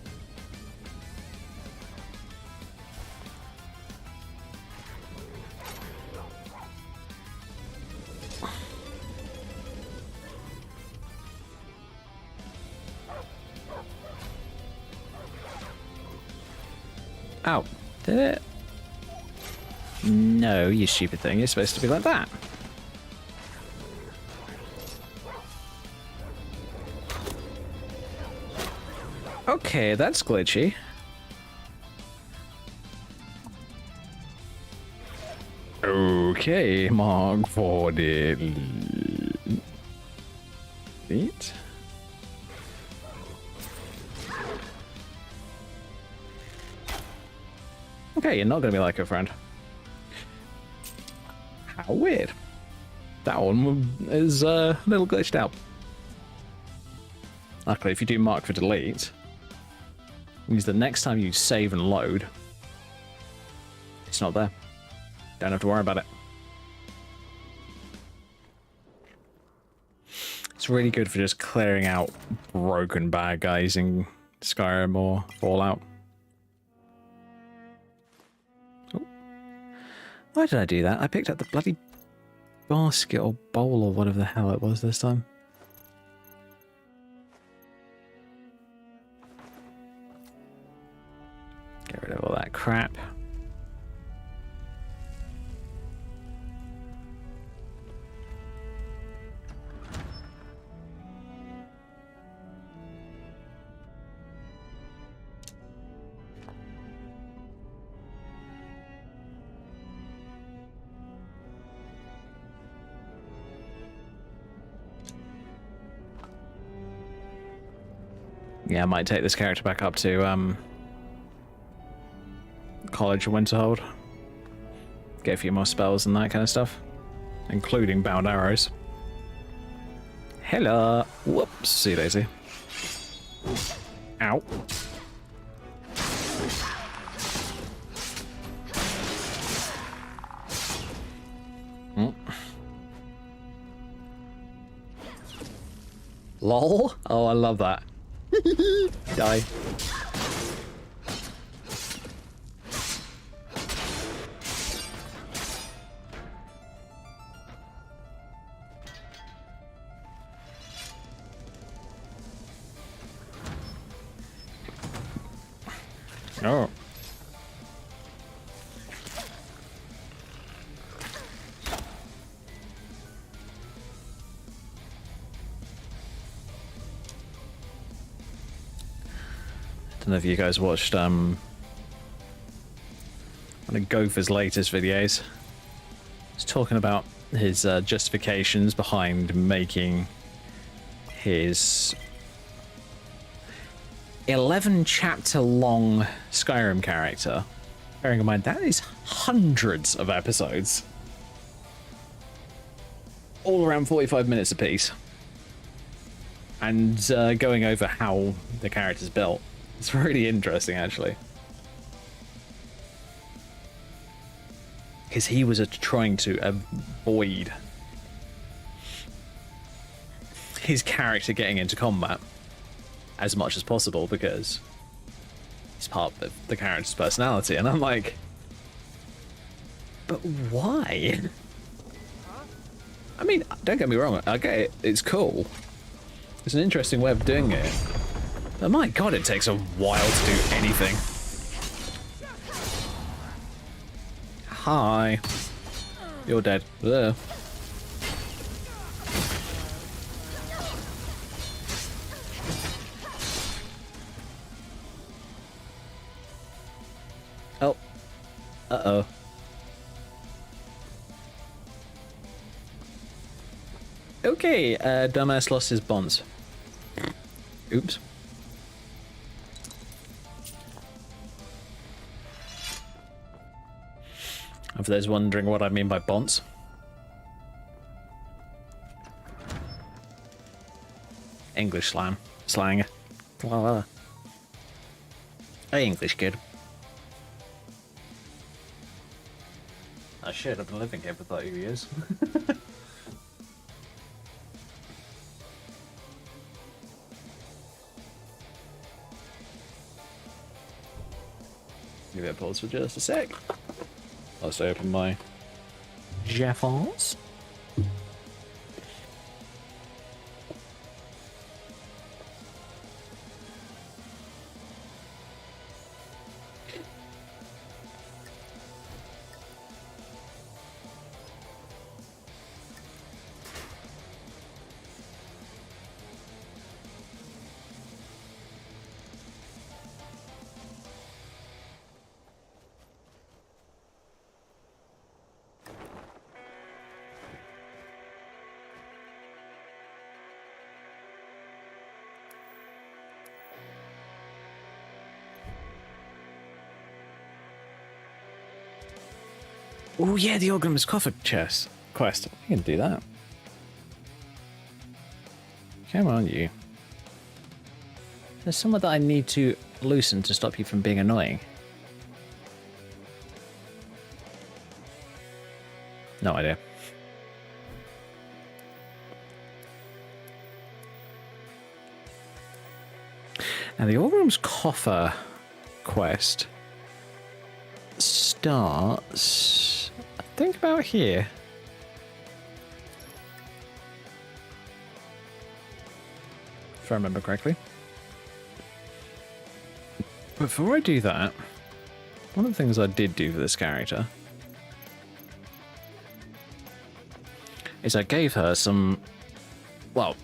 Oh, did it? No, you stupid thing. You're supposed to be like that. Okay, that's glitchy. Okay, Mark 4 delete. Okay, you're not gonna be like a friend. How weird. That one is a little glitched out. Luckily, if you do mark for delete, it means the next time you save and load, it's not there. Don't have to worry about it. It's really good for just clearing out broken bad guys in Skyrim or Fallout. Oh. Why did I do that? I picked up the bloody basket or bowl or whatever the hell it was this time. Get rid of all that crap. Yeah, I might take this character back up to College of Winterhold. Get a few more spells and that kind of stuff, including bound arrows. Hello. Whoops. See you, Daisy. Ow. Lol. Oh, I love that. Die. Oh. Don't know if you guys watched one of Gopher's latest videos. He's talking about his justifications behind making his 11 chapter long Skyrim character. Bearing in mind that is hundreds of episodes, all around 45 minutes apiece. and going over how the character's built. It's really interesting, actually. Because he was trying to avoid his character getting into combat as much as possible because it's part of the character's personality. And I'm like, but why? I mean, don't get me wrong, I get it, it's cool. It's an interesting way of doing it. But my god, it takes a while to do anything. Hi. You're dead. Ugh. Oh. Uh-oh. Okay, dumbass lost his bonds. Oops. And for those wondering what I mean by bonds. English slang. Hey, English kid. Oh shit, I've been living here for 30 years. Give it a pause for just a sec. Let's open my Jeffons. Oh yeah, the Orgrim's Coffer chest quest. We can do that. Come on, you. There's someone that I need to loosen to stop you from being annoying. No idea. Now the Orgrim's Coffer quest starts, I think, about here. If I remember correctly. Before I do that, one of the things I did do for this character is I gave her some, well,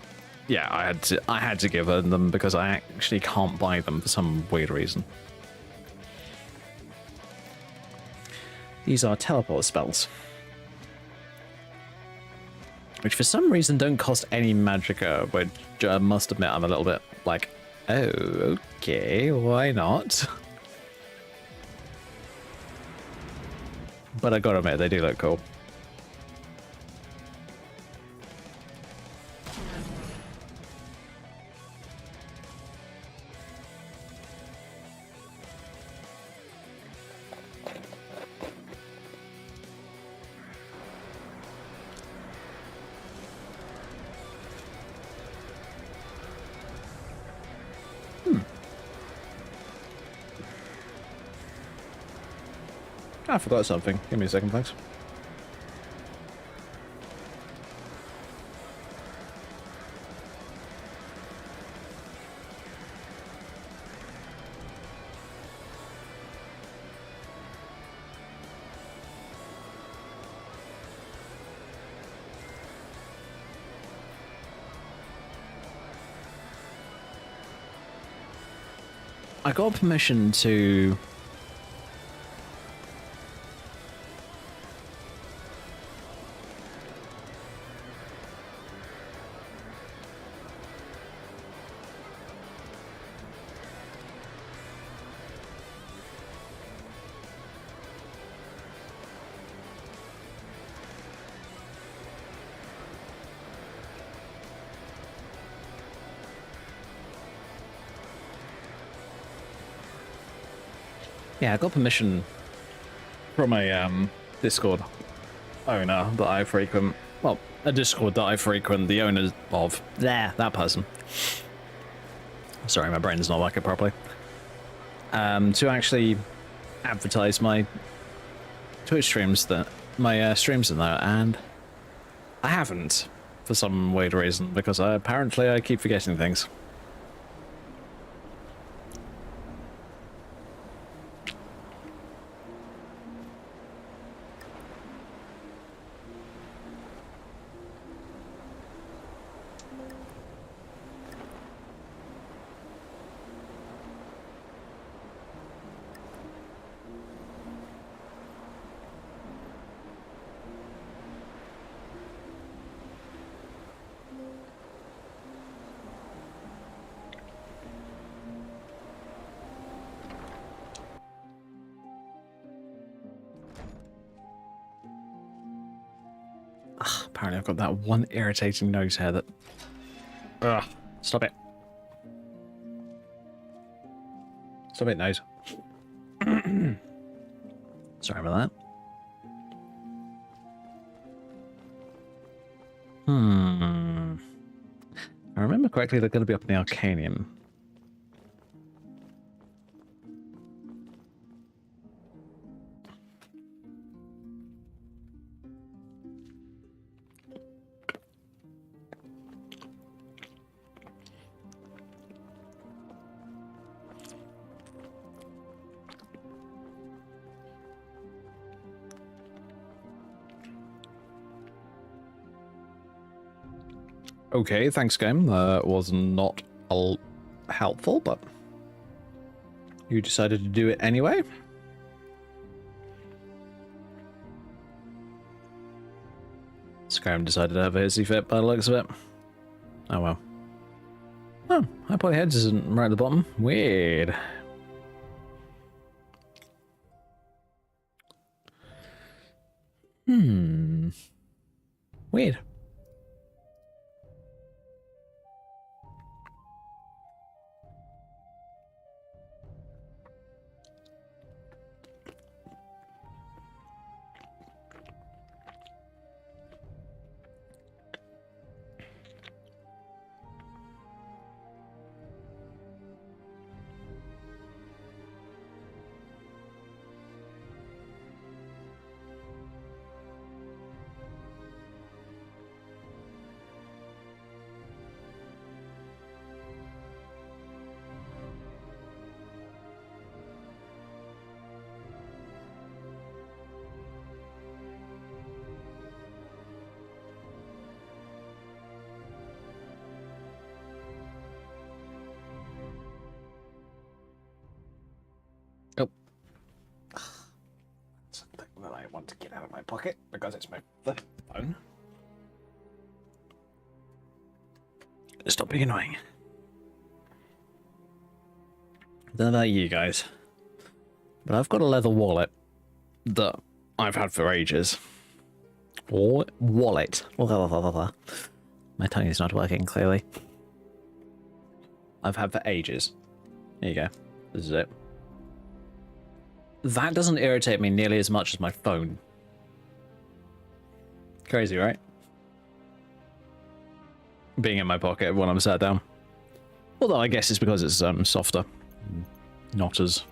yeah, I had to give her them because I actually can't buy them for some weird reason. These are teleport spells, which for some reason don't cost any magicka, which I must admit I'm a little bit like, oh, okay, why not? But I gotta admit, they do look cool. I forgot something. Give me a second, thanks. I got permission to Yeah, I got permission from a Discord owner that I frequent. Well, a Discord that I frequent, the owners of. There, that person. Sorry, my brain's not working properly. To actually advertise my Twitch streams, my streams in there, and I haven't for some weird reason, because apparently I keep forgetting things. Apparently I've got that one irritating nose hair that... Ugh, stop it. Stop it, nose. Sorry about that. If I remember correctly, they're going to be up in the Arcanium. Okay, thanks, game. That was not helpful, but you decided to do it anyway. Skyrim decided to have a hissy fit by the looks of it. Oh well. Oh, High Poly Heads isn't right at the bottom. Weird. Weird. Oh. Something that I want to get out of my pocket because it's my phone. Stop being annoying. I don't know about you guys, but I've got a leather wallet that I've had for ages. Wallet. My tongue is not working, clearly. I've had for ages. There you go. This is it. That doesn't irritate me nearly as much as my phone. Crazy, right? Being in my pocket when I'm sat down. Although I guess it's because it's softer. Not as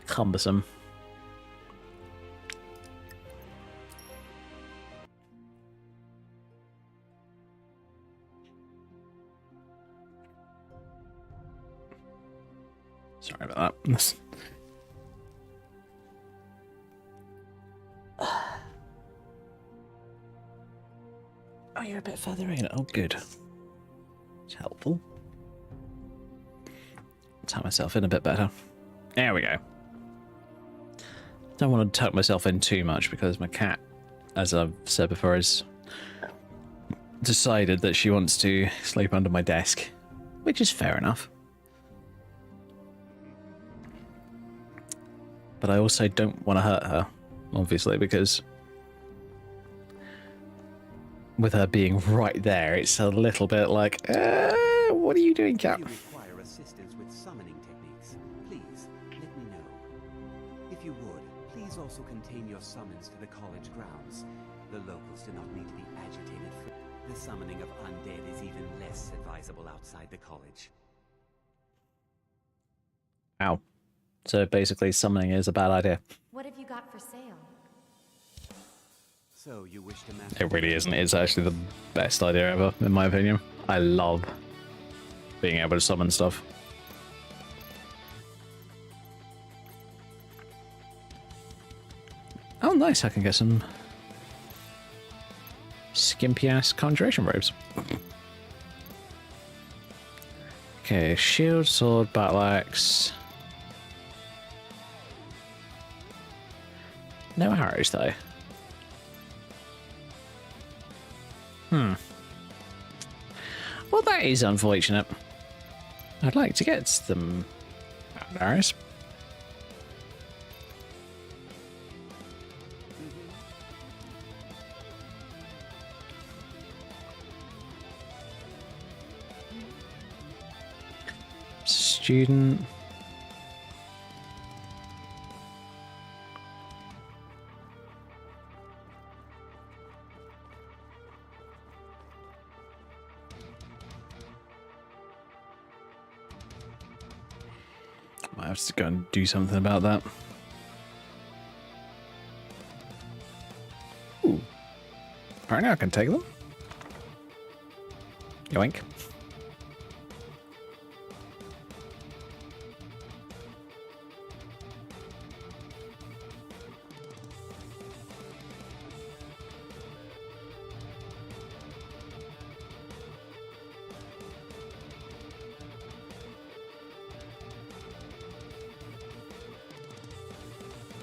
cumbersome. Sorry about that. Oh, you're a bit further in. Oh, good. It's helpful. Tuck myself in a bit better. There we go. Don't want to tuck myself in too much because my cat, as I've said before, has decided that she wants to sleep under my desk, which is fair enough. But I also don't want to hurt her, obviously, because with her being right there, it's a little bit like, what are you doing, cat? If you require assistance with summoning techniques, please let me know. Vids also contain your summons to the college grounds. The locals do not need to be agitated for... The summoning of undead is even less advisable outside the college. Ow. So basically summoning is a bad idea. What have you got for sale? So you wish to master... It really isn't. It's actually the best idea ever, in my opinion. I love being able to summon stuff. Oh, nice. I can get some skimpy-ass conjuration robes. Okay, shield, sword, battle axe. No arrows, though. Well, that is unfortunate. I'd like to get some arrows. Student. Might have to go and do something about that. Ooh. Apparently I can take them. Yoink.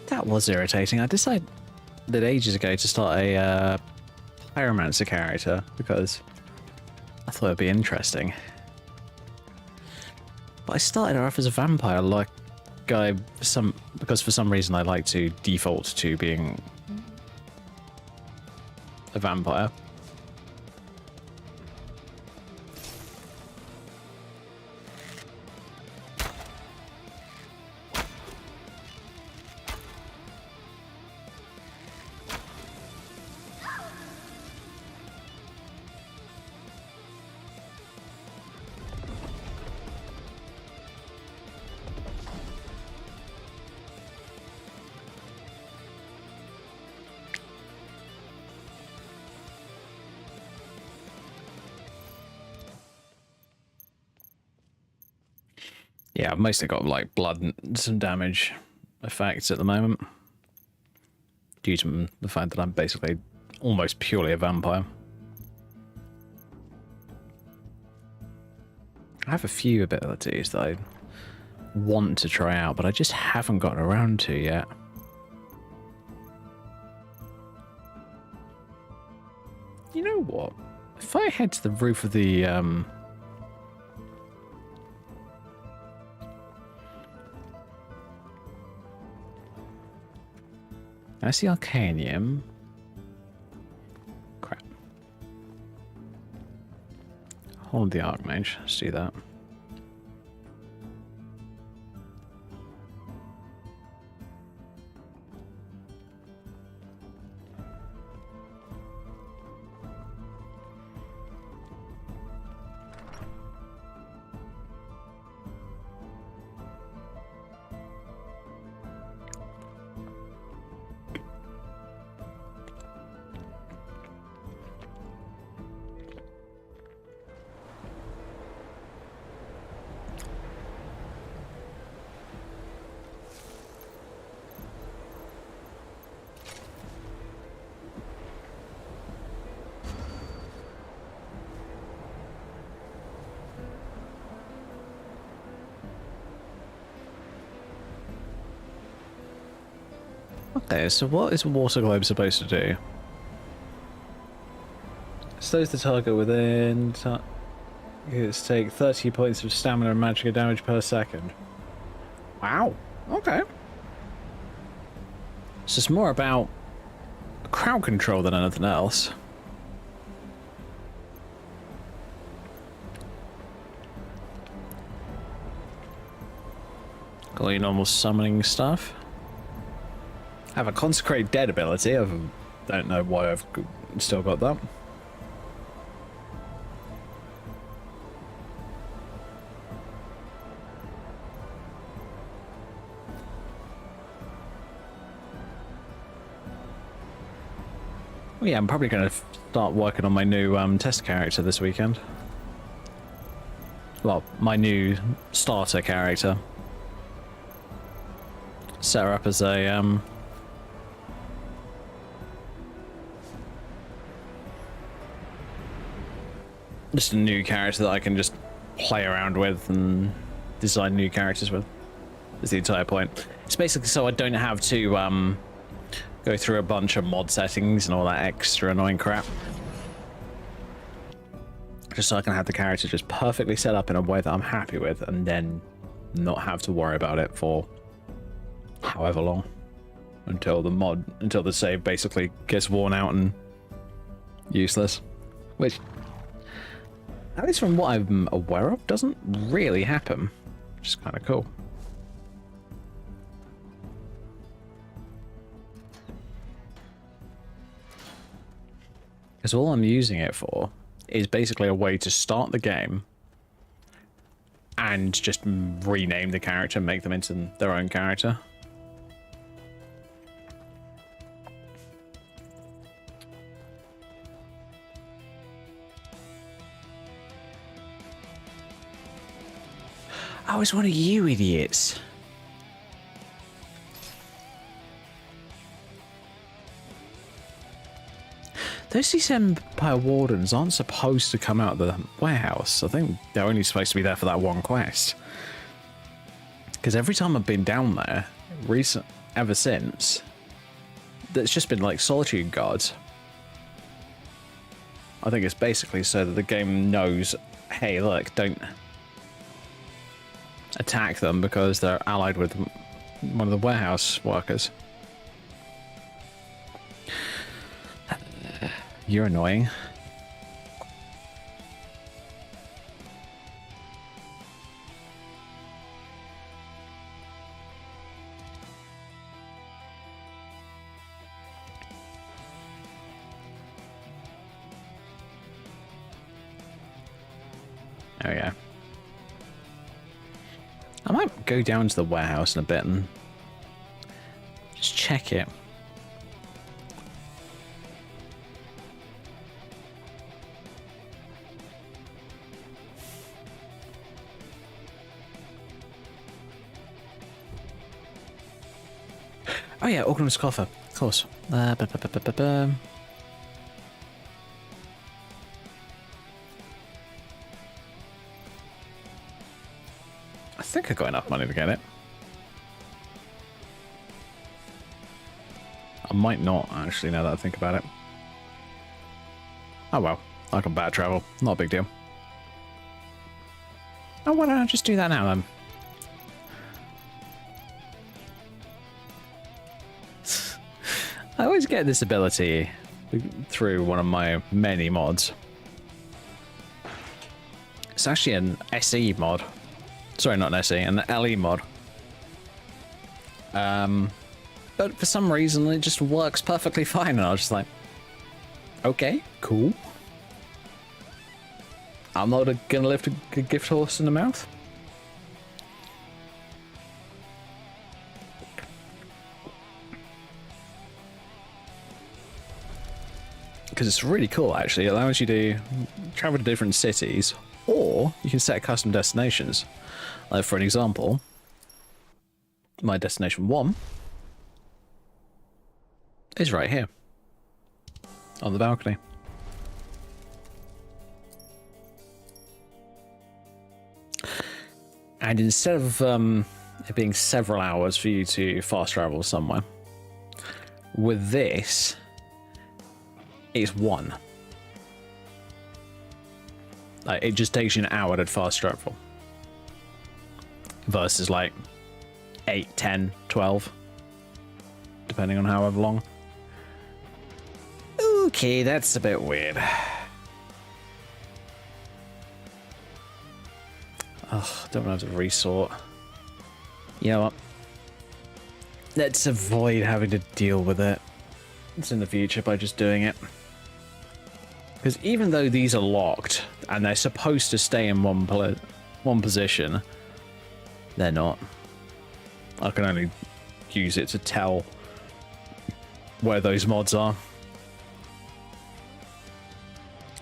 That was irritating. I decided ages ago to start a pyromancer character because I thought it'd be interesting. But I started her off as a vampire, like because for some reason I like to default to being a vampire. Yeah, I've mostly got like blood and some damage effects at the moment, due to the fact that I'm basically almost purely a vampire. I have a few abilities that I want to try out, but I just haven't gotten around to yet. You know what? If I head to the roof of the that's the Arcanium. Crap. Hold the Archmage. Let's do that. Okay, so what is Water Globe supposed to do? Slows the target within... It's take 30 points of stamina and magic damage per second. Wow. Okay. So it's more about crowd control than anything else. Got your normal summoning stuff. I have a Consecrate Dead ability. I don't know why I've still got that. Well, yeah, I'm probably going to start working on my new test character this weekend. Well, my new starter character. Set her up as a just a new character that I can just play around with and design new characters with. Is the entire point. It's basically so I don't have to go through a bunch of mod settings and all that extra annoying crap. Just so I can have the character just perfectly set up in a way that I'm happy with, and then not have to worry about it for however long until the save basically gets worn out and useless. Which, at least from what I'm aware of, doesn't really happen. Which is kind of cool. Because all I'm using it for is basically a way to start the game and just rename the character, make them into their own character. Oh, it's one of you idiots. Those Empire Wardens aren't supposed to come out of the warehouse. I think they're only supposed to be there for that one quest. Because every time I've been down there, ever since, there's just been like solitude guards. I think it's basically so that the game knows, hey, look, don't attack them because they're allied with one of the warehouse workers. You're annoying. There we go. I might go down to the warehouse in a bit and just check it. Oh yeah, Organist Coffer, of course. I think I got enough money to get it. I might not, actually, now that I think about it. Oh well, I can bad travel, not a big deal. Oh, why don't I just do that now then? I always get this ability through one of my many mods. It's actually an SE mod. Sorry, not an SE, an LE mod. But for some reason, it just works perfectly fine, and I was just like, okay, cool. I'm not gonna lift a gift horse in the mouth. Because it's really cool, actually. It allows you to travel to different cities, or you can set custom destinations. Like, for an example, my destination 1 is right here on the balcony. And instead of it being several hours for you to fast travel somewhere, with this, it's 1. Like, it just takes you an hour to fast travel. Versus like 8, 10, 12. Depending on however long. Okay, that's a bit weird. Ugh, don't want to have to resort. You know what? let's avoid having to deal with it. It's in the future by just doing it. Because even though these are locked and they're supposed to stay in one position, they're not. I can only use it to tell where those mods are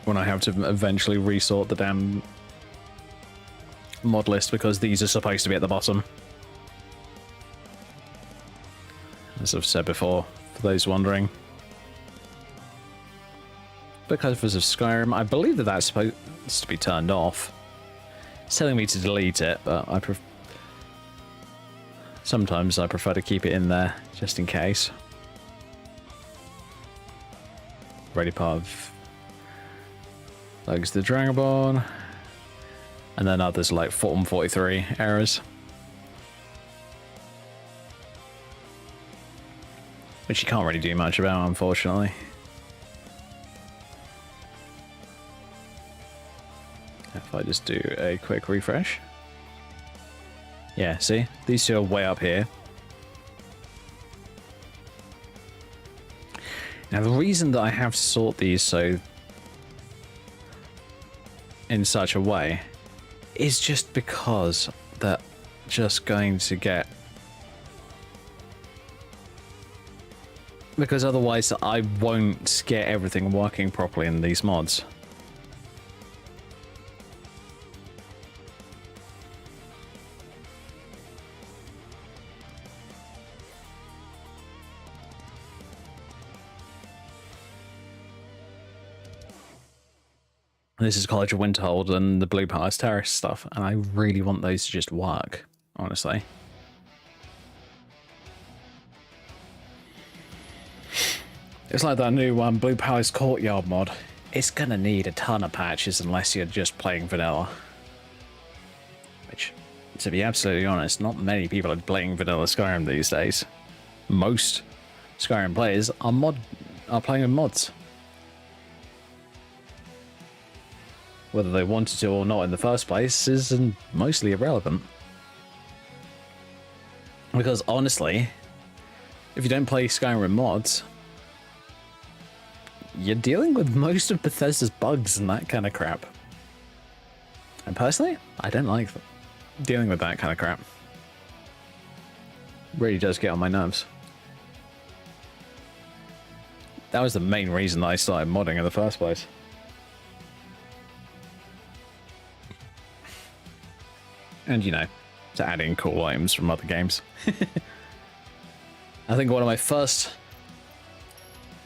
when I have to eventually resort the damn mod list, because these are supposed to be at the bottom. As I've said before, for those wondering. Because of Skyrim, I believe that that's supposed to be turned off. It's telling me to delete it, but sometimes I prefer to keep it in there, just in case. Ready part of Legs the Dragonborn. And then others like Form 43 errors. Which you can't really do much about, unfortunately. If I just do a quick refresh. Yeah, see? These two are way up here. Now, the reason that I have to sort these in such a way is just because they're just going to get... Because otherwise I won't get everything working properly in these mods. This is College of Winterhold and the Blue Palace Terrace stuff, and I really want those to just work, honestly. It's like that new Blue Palace Courtyard mod. It's gonna need a ton of patches unless you're just playing vanilla. Which, to be absolutely honest, not many people are playing vanilla Skyrim these days. Most Skyrim players are playing with mods. Whether they wanted to or not in the first place is mostly irrelevant. Because honestly, if you don't play Skyrim mods, you're dealing with most of Bethesda's bugs and that kind of crap. And personally, I don't like dealing with that kind of crap. Really does get on my nerves. That was the main reason that I started modding in the first place. And, you know, to add in cool items from other games. I think one of my first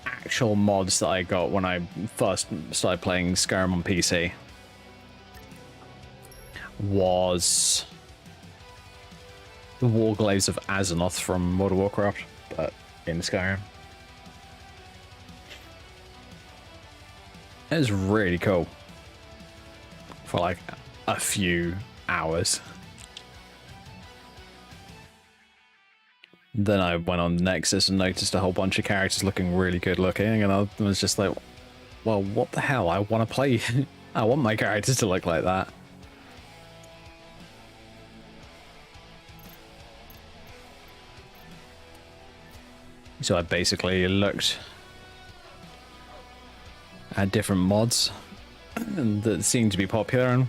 actual mods that I got when I first started playing Skyrim on PC was the Warglaives of Azeroth from World of Warcraft, but in Skyrim. It was really cool for like a few hours. Then I went on Nexus and noticed a whole bunch of characters looking really good looking, and I was just like, well, what the hell? I want to play. I want my characters to look like that. So I basically looked at different mods that seemed to be popular and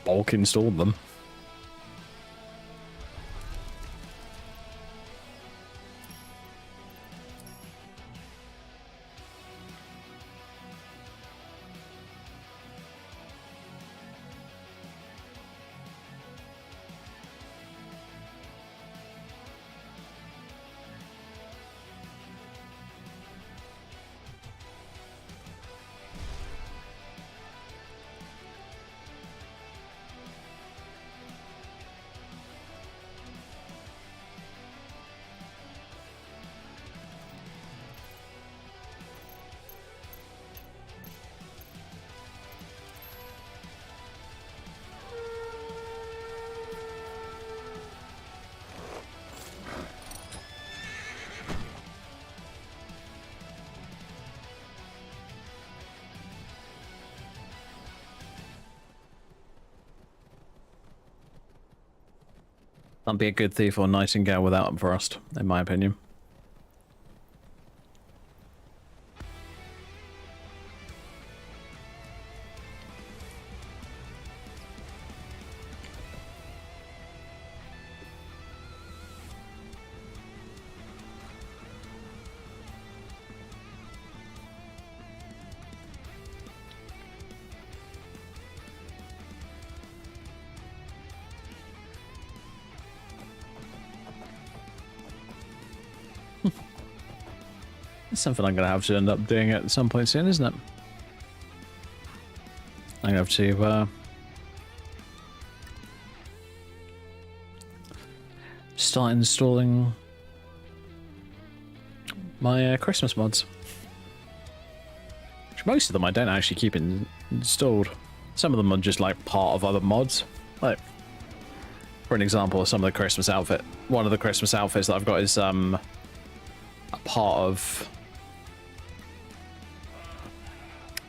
bulk installed them. Can't be a good thief or nightingale without frost, in my opinion. It's something I'm gonna have to end up doing at some point soon, isn't it? I'm gonna have to start installing my Christmas mods. Which most of them I don't actually keep installed. Some of them are just like part of other mods. Like, for an example, some of the Christmas outfit. One of the Christmas outfits that I've got is a part of,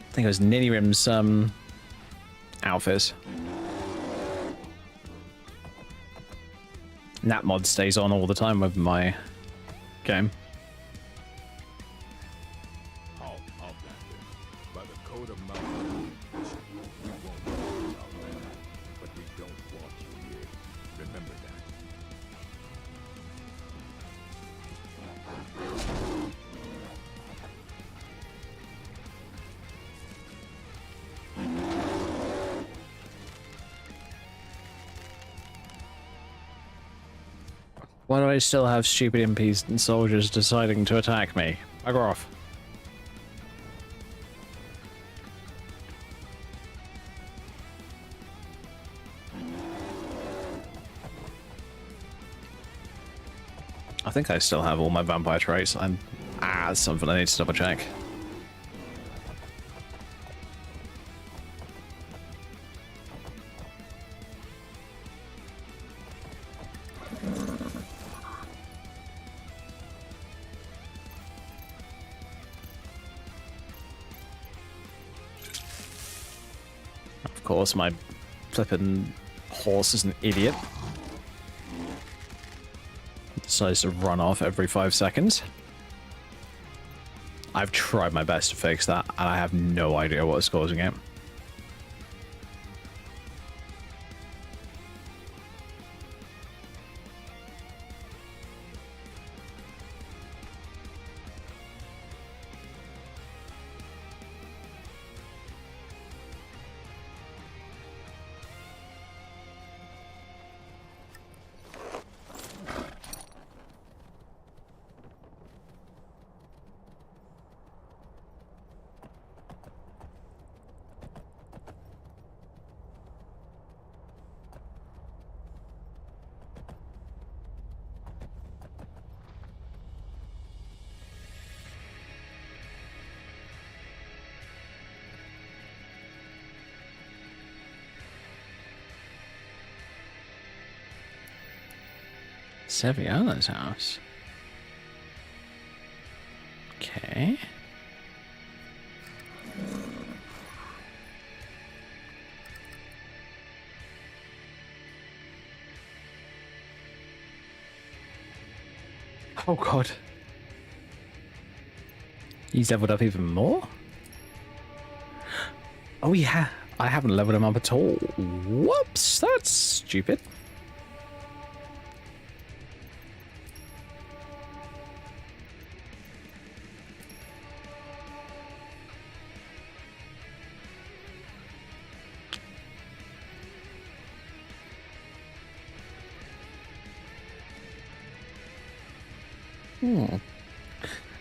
I think it was Ninirim's outfits. And that mod stays on all the time with my game. I'll plan this. By the code of Mount, we won't watch Outlander, but we don't watch you here. Remember that. Why do I still have stupid MPs and soldiers deciding to attack me? Bugger off. I think I still have all my vampire traits. That's something I need to double check. Of course, my flippin' horse is an idiot. Decides to run off every 5 seconds. I've tried my best to fix that, and I have no idea what is causing it. Sevilla's house. Okay. Oh god. He's leveled up even more? Oh yeah, I haven't leveled him up at all. Whoops, that's stupid.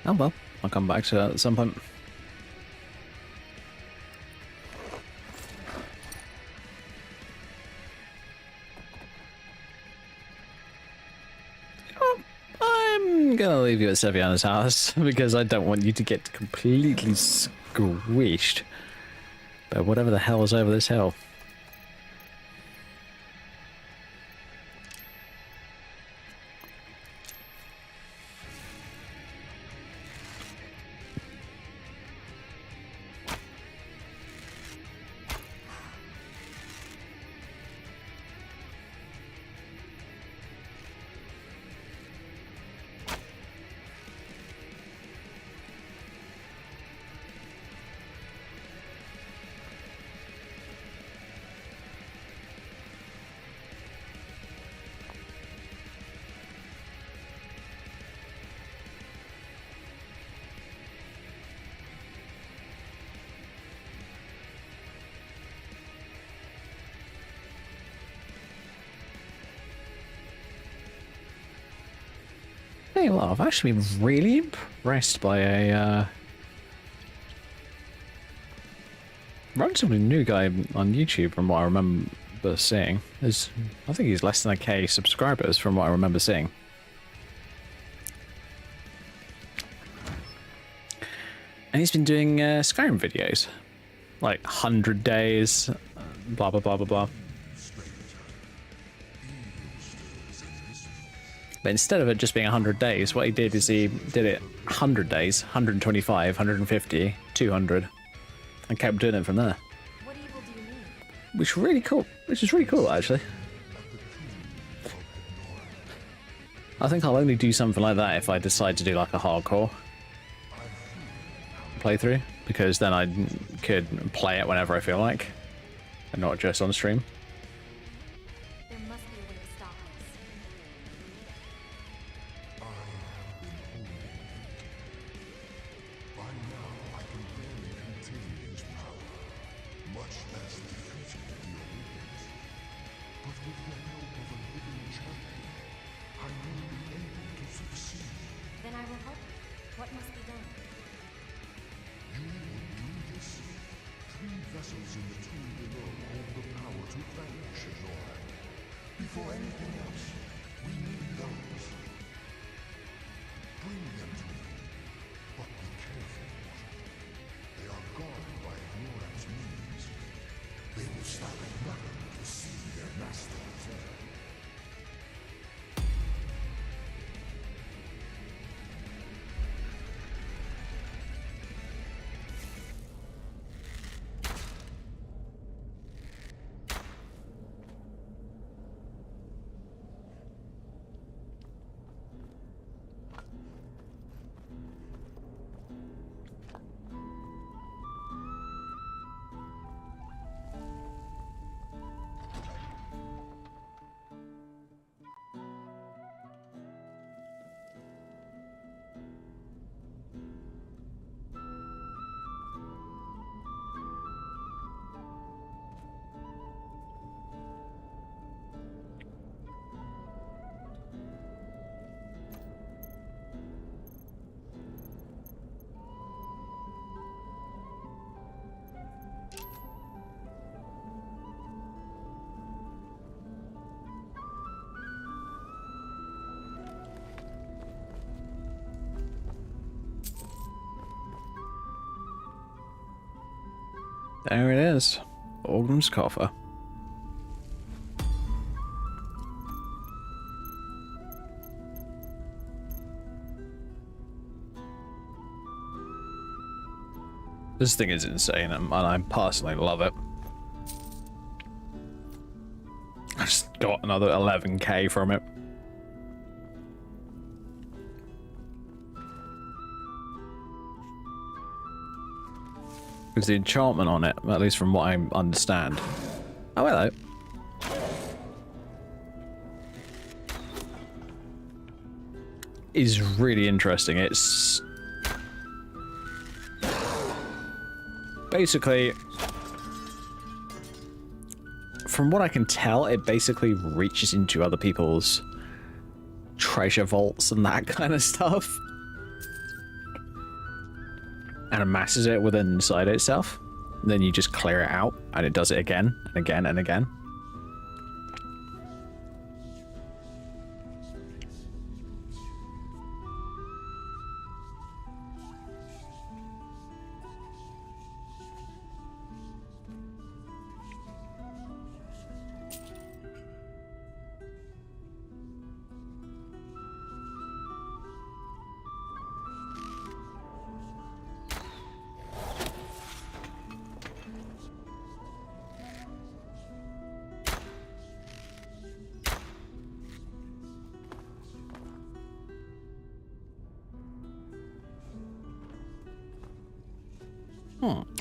Oh well, I'll come back to that at some point. Oh, I'm gonna leave you at Seviana's house because I don't want you to get completely squished by whatever the hell is over this hill. Hey, well, I've actually been really impressed by a relatively new guy on YouTube from what I remember seeing. I think he's less than a K subscribers from what I remember seeing. And he's been doing Skyrim videos. Like 100 days, blah blah blah blah blah. But instead of it just being 100 days, what he did is he did it 100 days, 125, 150, 200, and kept doing it from there. What evil do you mean? Which is really cool. Which is really cool, actually. I think I'll only do something like that if I decide to do like a hardcore playthrough, because then I could play it whenever I feel like, and not just on stream. There must be a way to stop this. By now, I can barely contain his power, much less defeat the Olympians. But with the help of a living champion, I will be able to succeed. Then I will help you. What must be done? You will do this. 3 vessels in the tomb below hold the power to banish Annoy. Before anything else, we need those. Bring them to me. But be careful. They are guarded by ignorance means. They will stop at nothing to see their master return. There it is. Orgrim's coffer. This thing is insane, and I personally love it. I just got another 11k from it. Because the enchantment on it, at least from what I understand. Oh, hello. Is really interesting. It's basically, from what I can tell, it basically reaches into other people's treasure vaults and that kind of stuff. And amasses it within inside itself. And then you just clear it out, and it does it again and again and again.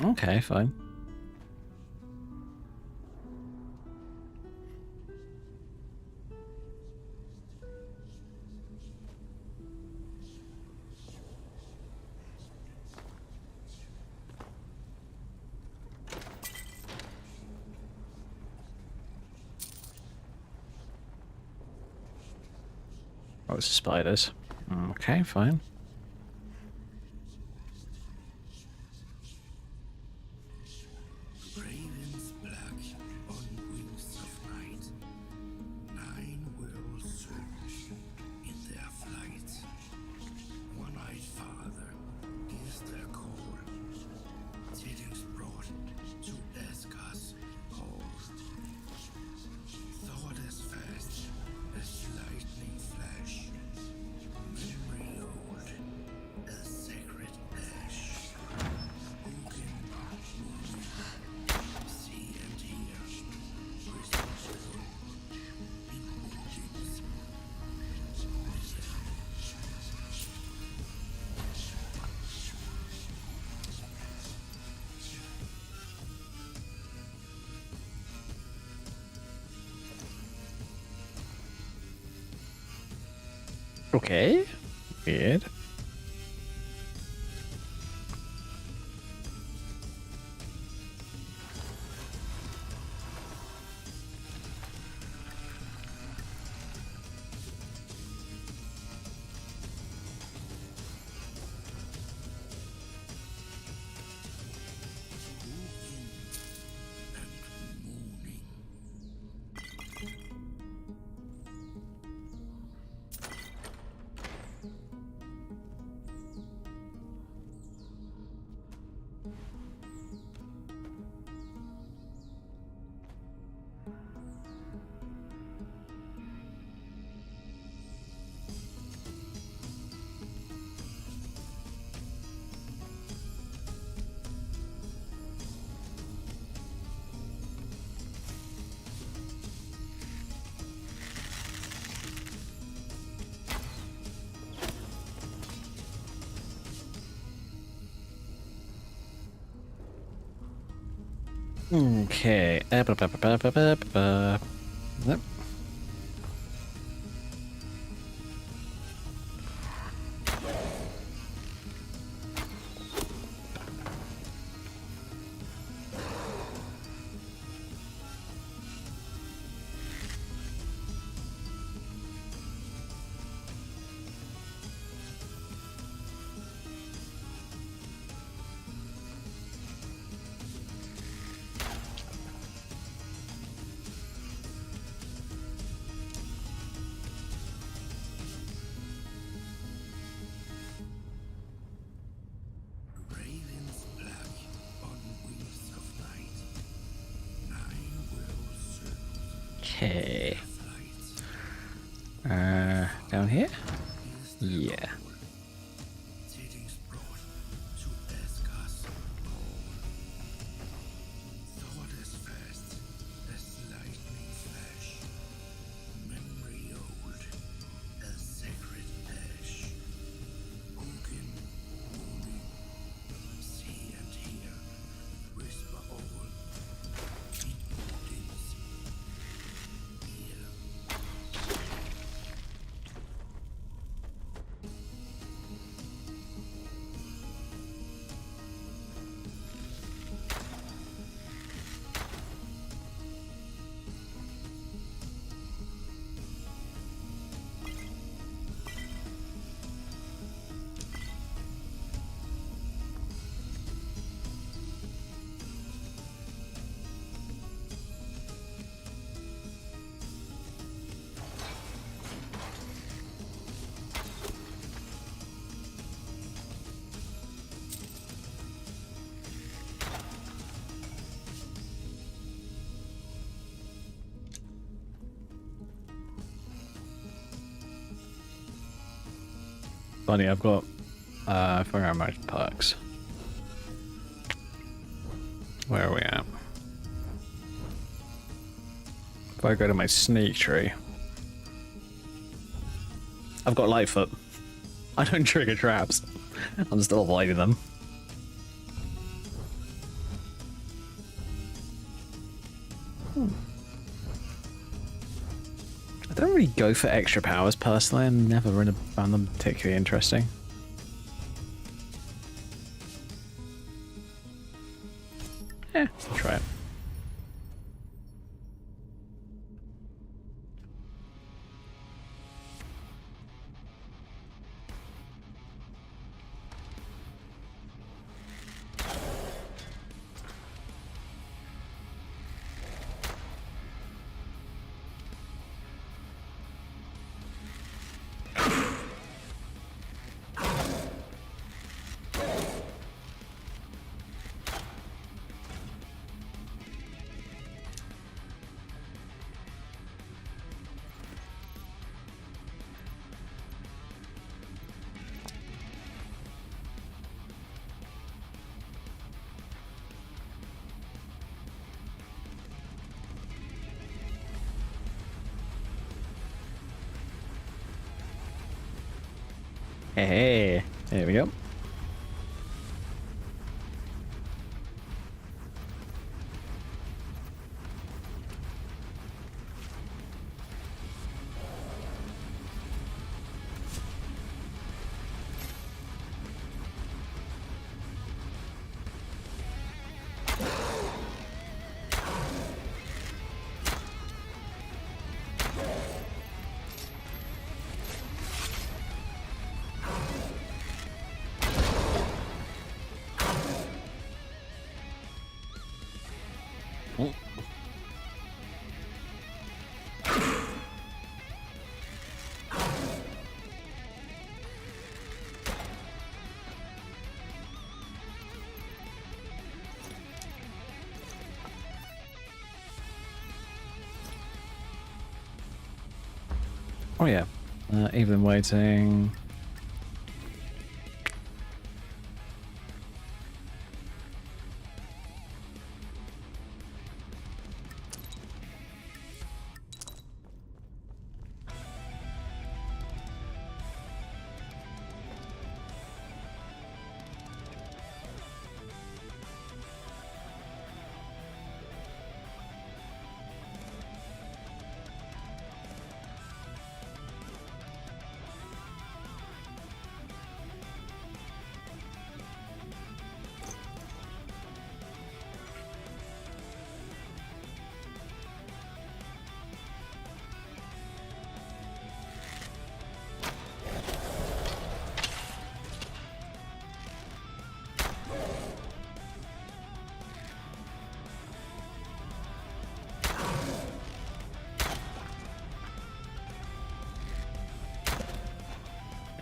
Okay, fine. Oh, it's spiders. Okay, fine. Ravens black on wings of night. 9 will surge in their flight. One-eyed father is their call. Tidings brought to Eskar's hall. Thought as fast as lightning flash. Memory old as sacred ash. Oaken moving, see and hear. Responsible in motives. Okay. Weird. Okay. Yep. Ravens black on wings of night. 9 will surge Okay. flight. Down here? Is their Yeah. call. Tidings brought to Eskar's hall. Thought as fast as lightning flash. Memory old as sacred ash. Oaken moving, see and hear. Whisper all in Odin's ear. Funny, I've got I forgot my perks. Where are we at? If I go to my sneak tree, I've got Lightfoot. I don't trigger traps. I'm still avoiding them. I don't really go for extra powers personally. I never really found them particularly interesting. Yeah, I'll try it. Hey, there we go. Oh yeah, even waiting.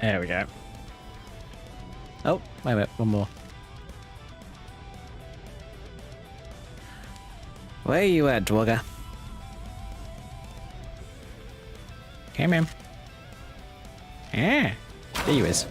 There we go. Oh, wait a minute, one more. Where you at, Dwogger? Come in. Ah, there you is.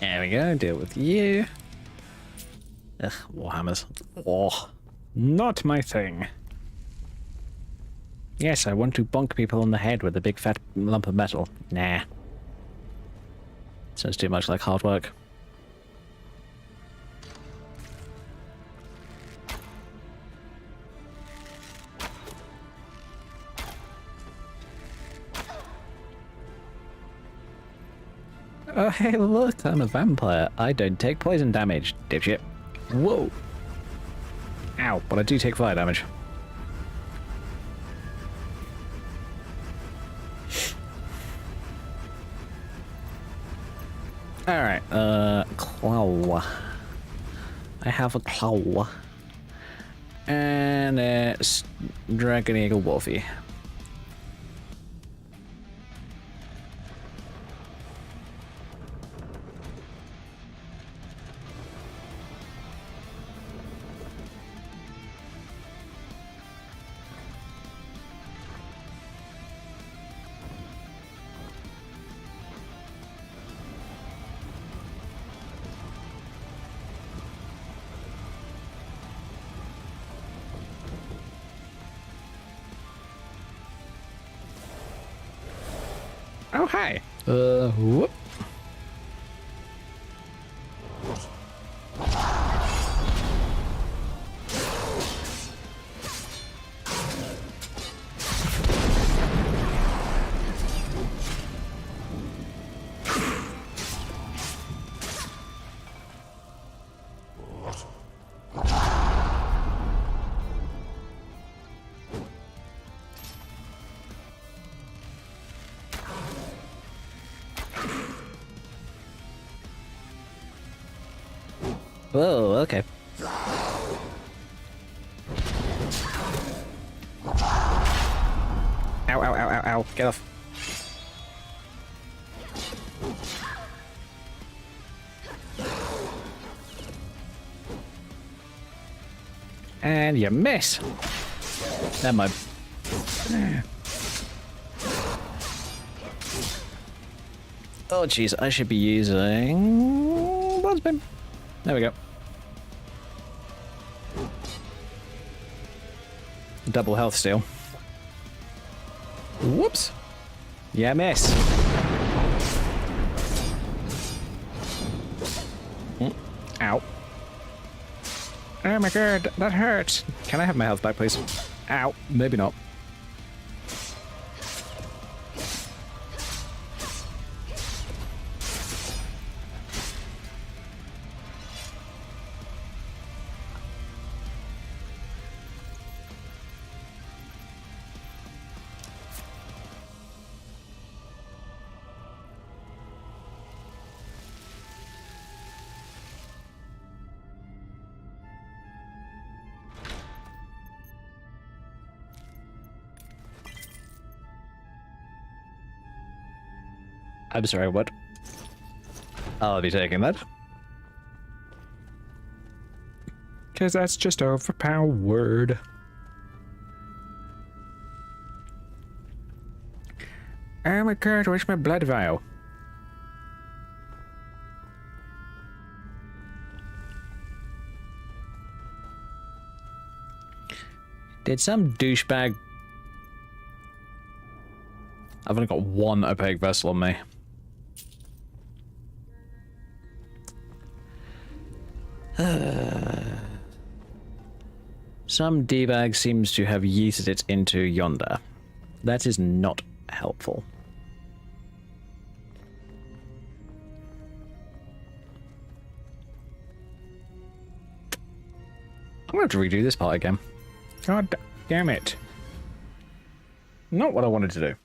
There we go, deal with you. Ugh, Warhammers. Oh, not my thing. Yes, I want to bonk people on the head with a big fat lump of metal. Nah. Sounds too much like hard work. Oh, hey, look, I'm a vampire. I don't take poison damage, dipshit. Whoa. Ow, but I do take fire damage. Alright, claw. I have a claw. And it's Dragon Eagle Wolfie. Oh, hi. Whoop. Whoa, okay. Ow, ow, ow, ow, ow. Get off. And you miss. Never mind. Oh, jeez. I should be using... Bloodspin. There we go. Double health steal. Whoops. Yeah, miss. Ow. Oh my god, that hurts. Can I have my health back, please? Ow. Maybe not. I'm sorry, what? I'll be taking that. Because that's just overpowered. Oh my god, where's my blood vial? Did some douchebag... I've only got one opaque vessel on me. Some D-bag seems to have yeeted it into yonder. That is not helpful. I'm going to have to redo this part again. God damn it. Not what I wanted to do.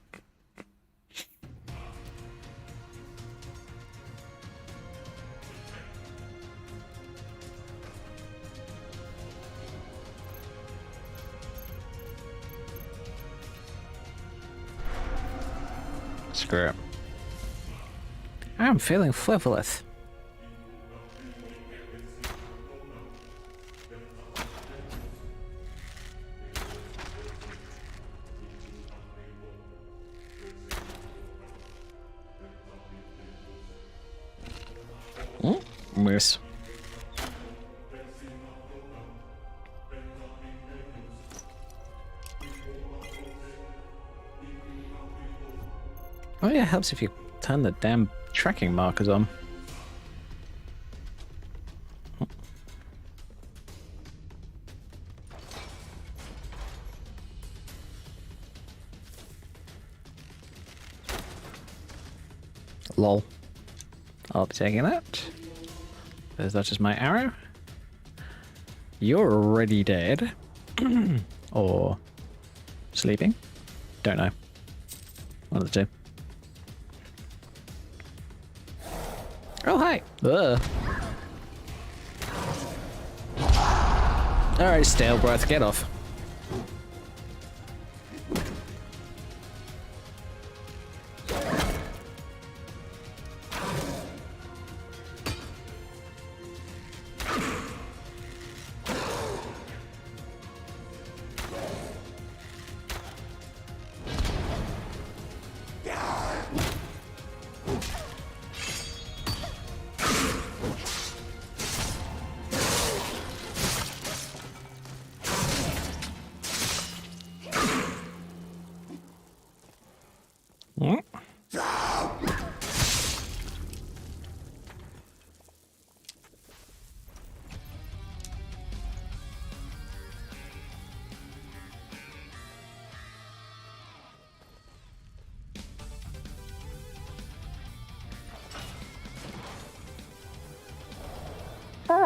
Screw it. I'm feeling frivolous. Miss. Oh yeah, it helps if you turn the damn tracking markers on. Lol. I'll be taking that. There's that is my arrow. You're already dead. Or sleeping. Don't know. One of the two. Oh, hi. Alright, stale breath, get off.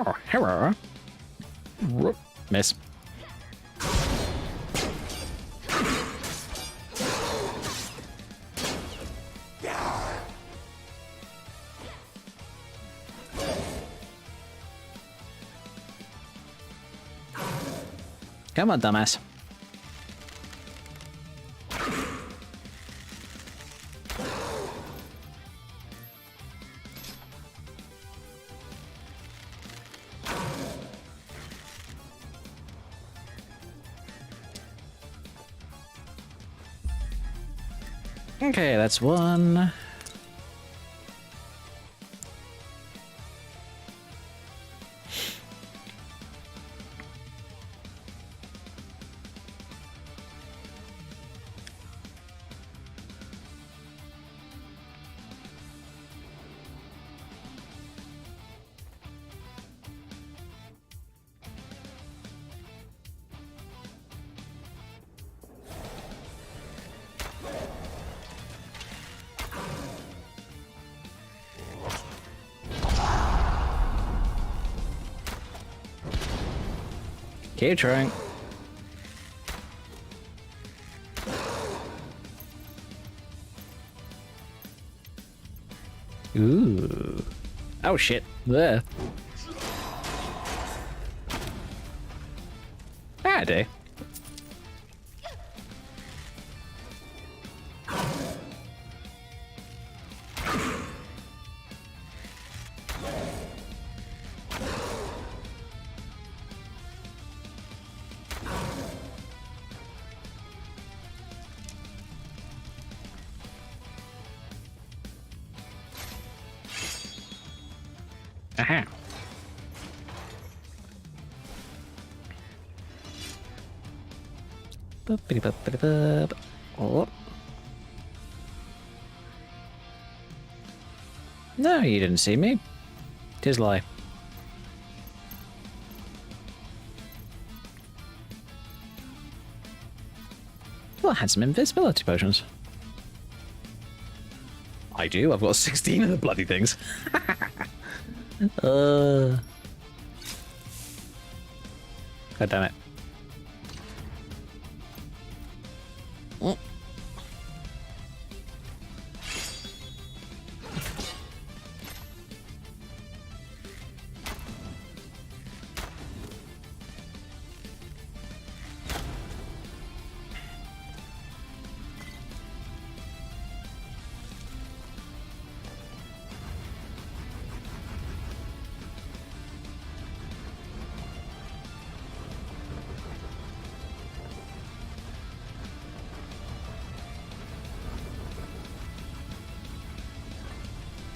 Oh, hello. Whoop. Miss. Come on, dumbass. Okay, that's one. Keep trying. Ooh. Oh shit. There. Ah, day. Aha. Oh. No, you didn't see me. 'Tis lie. Well, I had some invisibility potions. I do. I've got 16 of the bloody things. God damn it. Oh.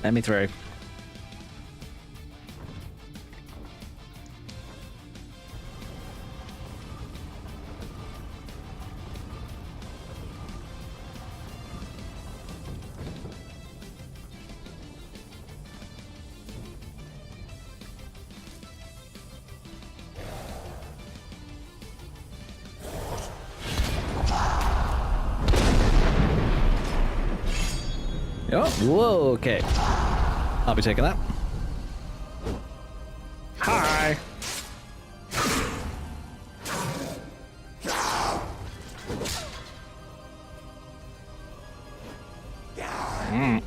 Let me through. Oh, whoa, okay. I'll be taking that. Hi. Mm.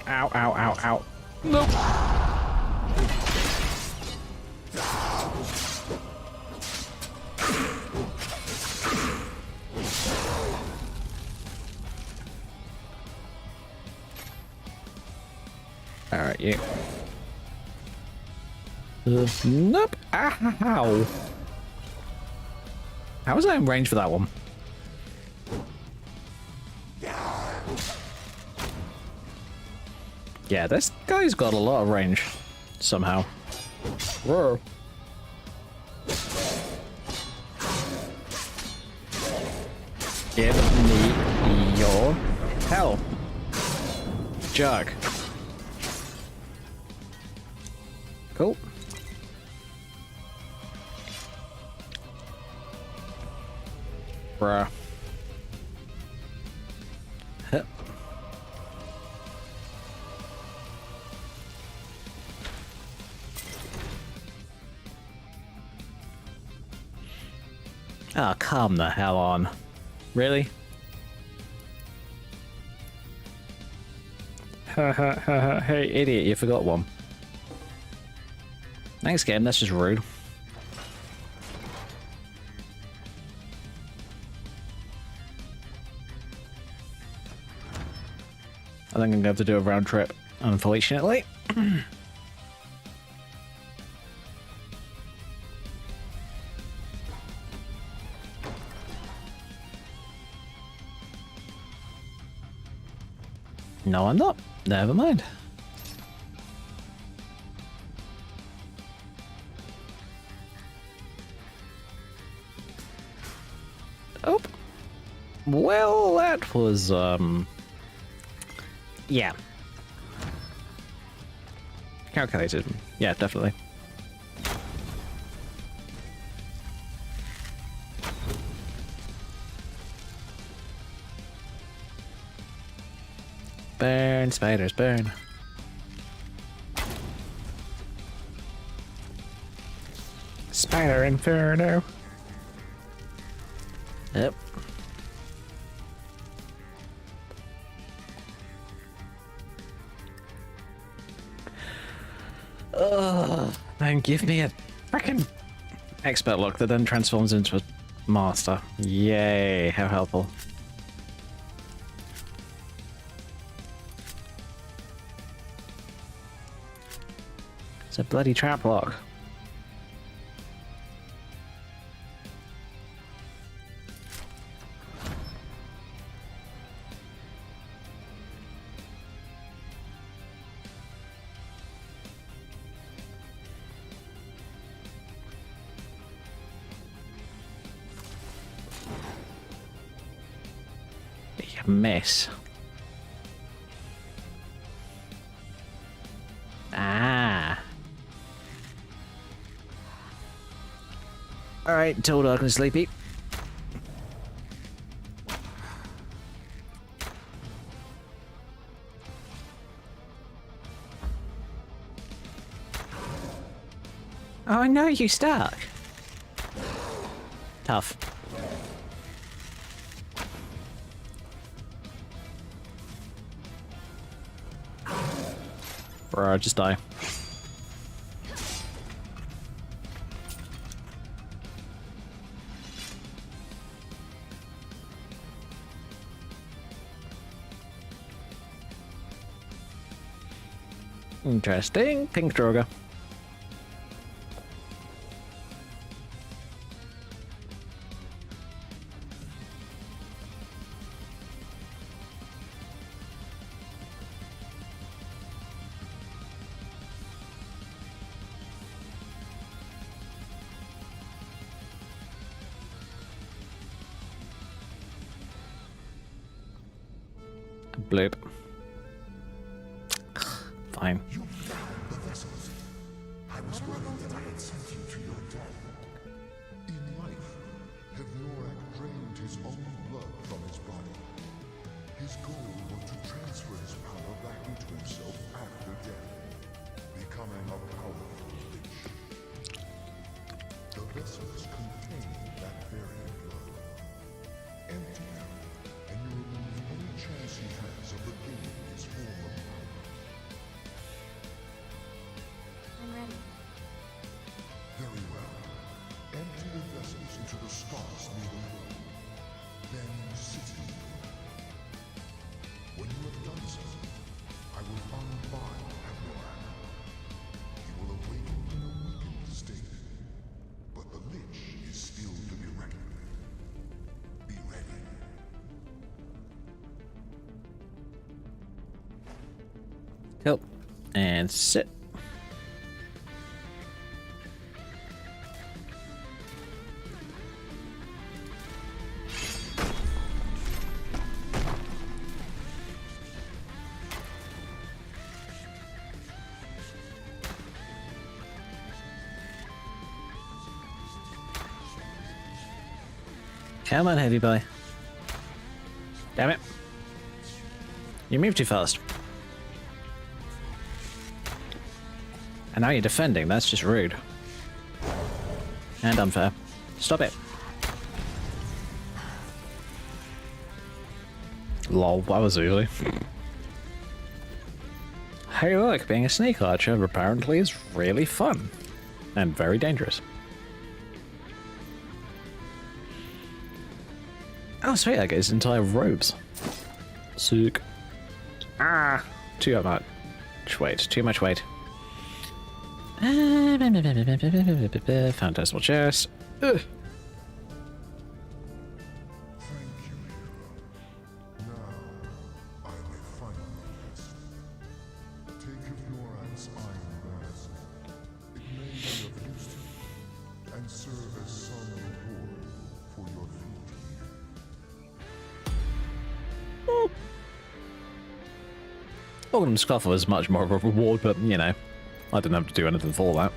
Ow, ow, ow, ow. Nope. Alright, you. Nope. Ow. How was I in range for that one? Yeah, this guy's got a lot of range. Somehow. Whoa. Give me your hell. Jug. Cool. Bruh. Huh. Oh, come the hell on. Really? Hey, idiot, you forgot one. Thanks, game, that's just rude. I think I'm going to have to do a round trip, unfortunately. No, I'm not. Never mind. Oh. Well, that was, yeah. Calculated. Yeah, definitely. Burn, spiders, burn. Spider Inferno. Yep. And give me a frickin' expert lock that then transforms into a master. Yay, how helpful. It's a bloody trap lock. Mess. Ah. Alright, tall, dark, and sleepy. Oh no, you stuck. Tough. Bro, just die. Interesting. Pink Droga. Bloop. Fine. You found the vessels. I was worried that I had sent you to your death. In life, Hevnorak drained his own blood from his body. His goal was to transfer his power back into himself after death, becoming a powerful lich. The vessels contain that very blood. Empty them, and you remove any chance he has of regaining his former power. I'm ready. Very well. Empty the vessels into the spots near the moon. Then sit in them. When you have done so, I will unbind Hevnorak. He will awaken in a weakened state, but the lich is still to be reckoned with. Be ready. Cool. And sit. Come on, heavy boy. Damn it. You moved too fast. And now you're defending, that's just rude. And unfair. Stop it. Lol, that was easy. Hey look, being a snake archer apparently is really fun. And very dangerous. Oh sweet, I get his entire robes. Sick. Ah! Too much weight, too much weight. Phantasmal chest. Ugh. Thank you, hero. Now, I may finally rest. Take of Yoran's iron mask. It may be of use to you, and serve as some reward for your feat here. Welcome to Scuffle is much more of a reward, but you know, I didn't have to do anything for that.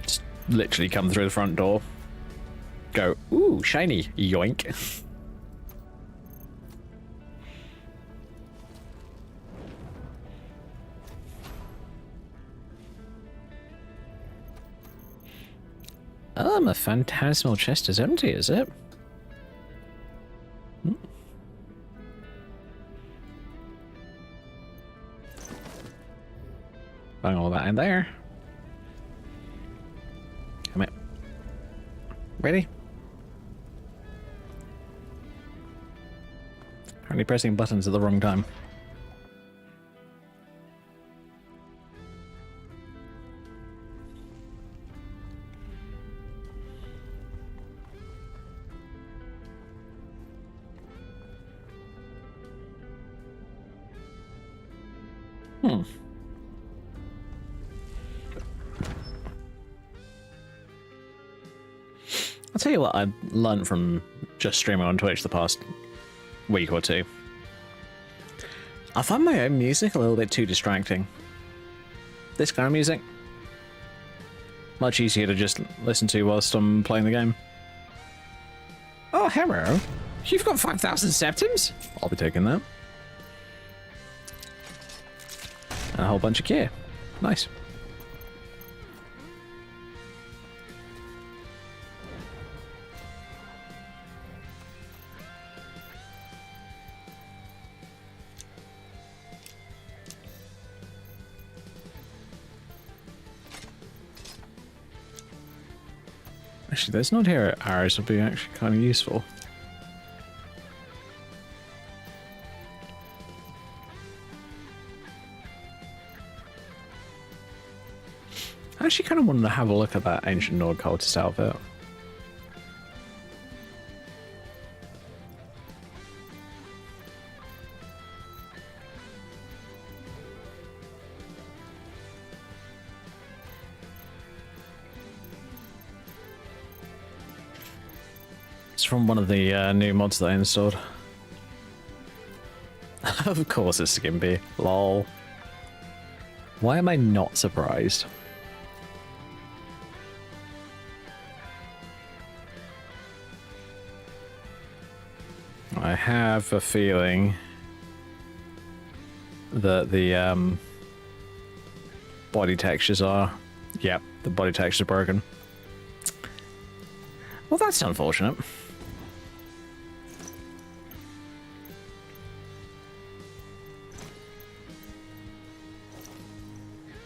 Just literally come through the front door. Go, ooh, shiny, yoink. My phantasmal chest is empty, is it? Putting all that in there. Come here. Ready? Apparently pressing buttons at the wrong time. I'll tell you what I've learned from just streaming on Twitch the past week or two. I find my own music a little bit too distracting. This kind of music, much easier to just listen to whilst I'm playing the game. Oh, hello. You've got 5,000 septims? I'll be taking that. And a whole bunch of gear. Nice. Actually, those not here arrows would be actually kind of useful. I actually kind of wanted to have a look at that ancient Nord cultist outfit. It's from one of the new mods that I installed. Of course it's Skimpy. Lol. Why am I not surprised? I have a feeling that the body textures are... Yep, the body textures are broken. Well, that's unfortunate.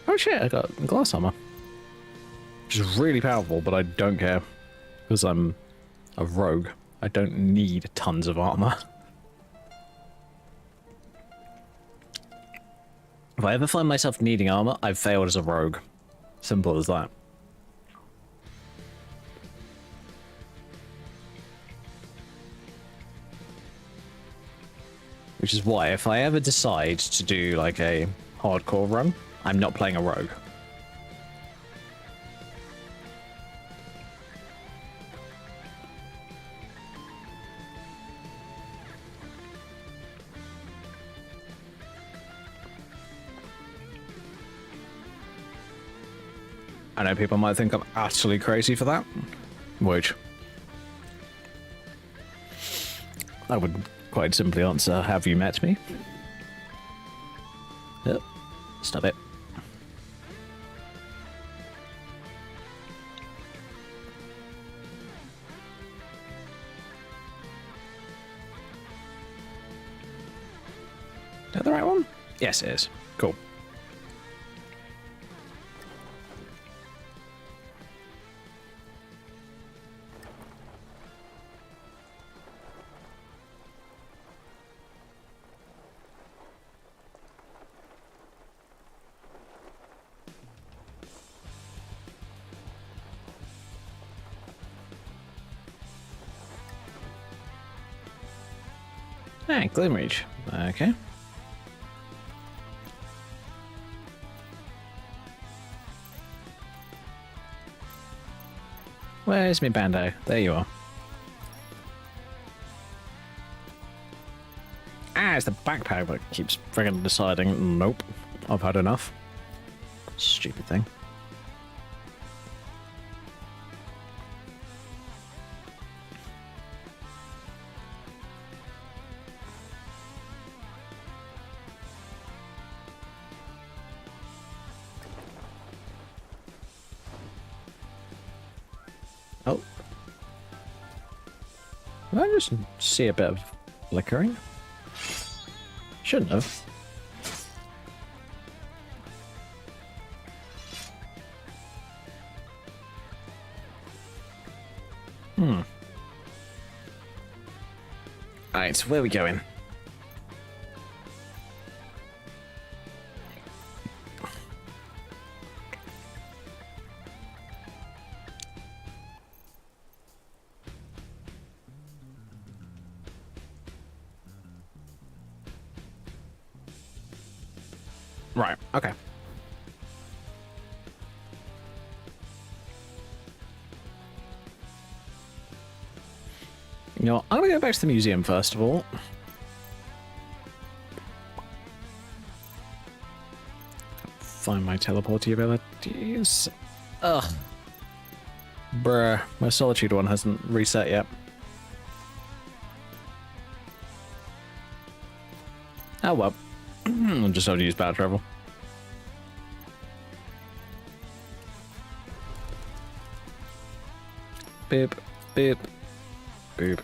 Oh shit, I got glass armor. Which is really powerful, but I don't care. Because I'm a rogue. I don't need tons of armor. If I ever find myself needing armor, I've failed as a rogue. Simple as that. Which is why, if I ever decide to do like a hardcore run, I'm not playing a rogue. I know people might think I'm utterly crazy for that, which I would quite simply answer, have you met me? Yep. Stop it. Yes, it is. Cool. Ah, Glimreach. Okay. Where's my bando? There you are. Ah, it's the backpack that keeps friggin' deciding, nope, I've had enough. Stupid thing. Oh. Did I just see a bit of flickering? Shouldn't have. Alright, so where are we going? Right, okay. You know what? I'm gonna go back to the museum first of all. Find my teleporty abilities. Ugh. Bruh, my Solitude one hasn't reset yet. Oh well. I'm just going to use bad travel. Beep, beep, beep.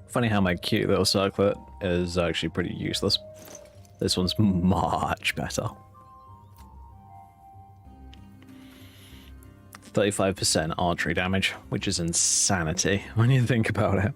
Funny how my cute little circlet is actually pretty useless. This one's much better. 35% archery damage, which is insanity when you think about it.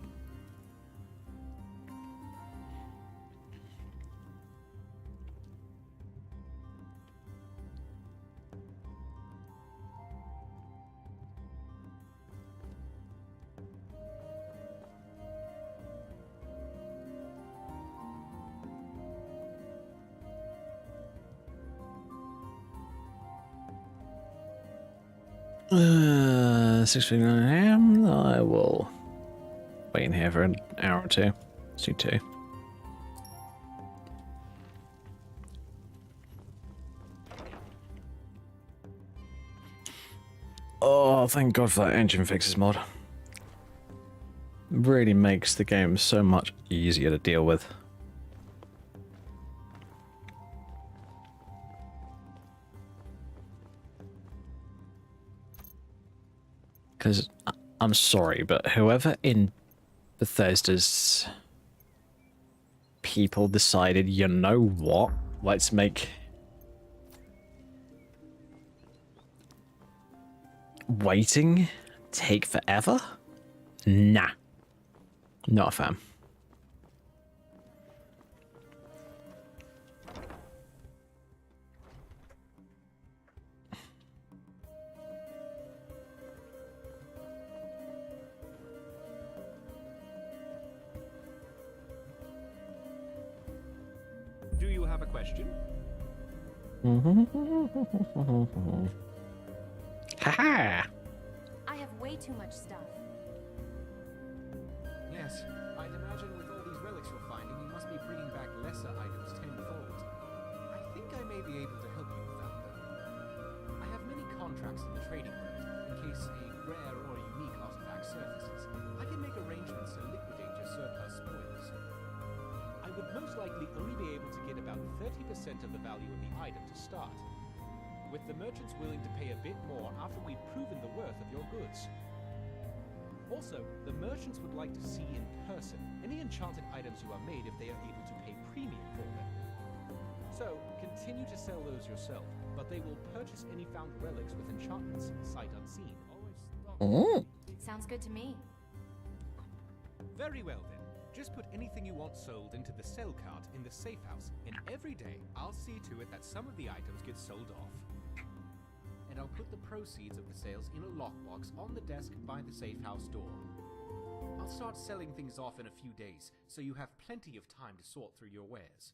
Uh, 6:59 AM. I will wait in here for an hour or two. Let's do 2. Oh, thank God for that engine fixes mod. Really makes the game so much easier to deal with. Because, I'm sorry, but whoever in Bethesda's people decided, you know what, let's make waiting take forever? Nah. Not a fan. Do you have a question? Haha! I have way too much stuff. Yes. I'd imagine with all these relics we're finding, may be able to help you with that, though. I have many contracts in the trading world. In case a rare or unique artifact surfaces, I can make arrangements to liquidate your surplus spoils. I would most likely only be able to get about 30% of the value of the item to start, with the merchants willing to pay a bit more after we've proven the worth of your goods. Also, the merchants would like to see in person any enchanted items you are made if they are able to pay premium for them. So, continue to sell those yourself, but they will purchase any found relics with enchantments sight unseen. Oh. Sounds good to me. Very well then. Just put anything you want sold into the sell cart in the safe house, and every day I'll see to it that some of the items get sold off. And I'll put the proceeds of the sales in a lockbox on the desk by the safe house door. I'll start selling things off in a few days, so you have plenty of time to sort through your wares.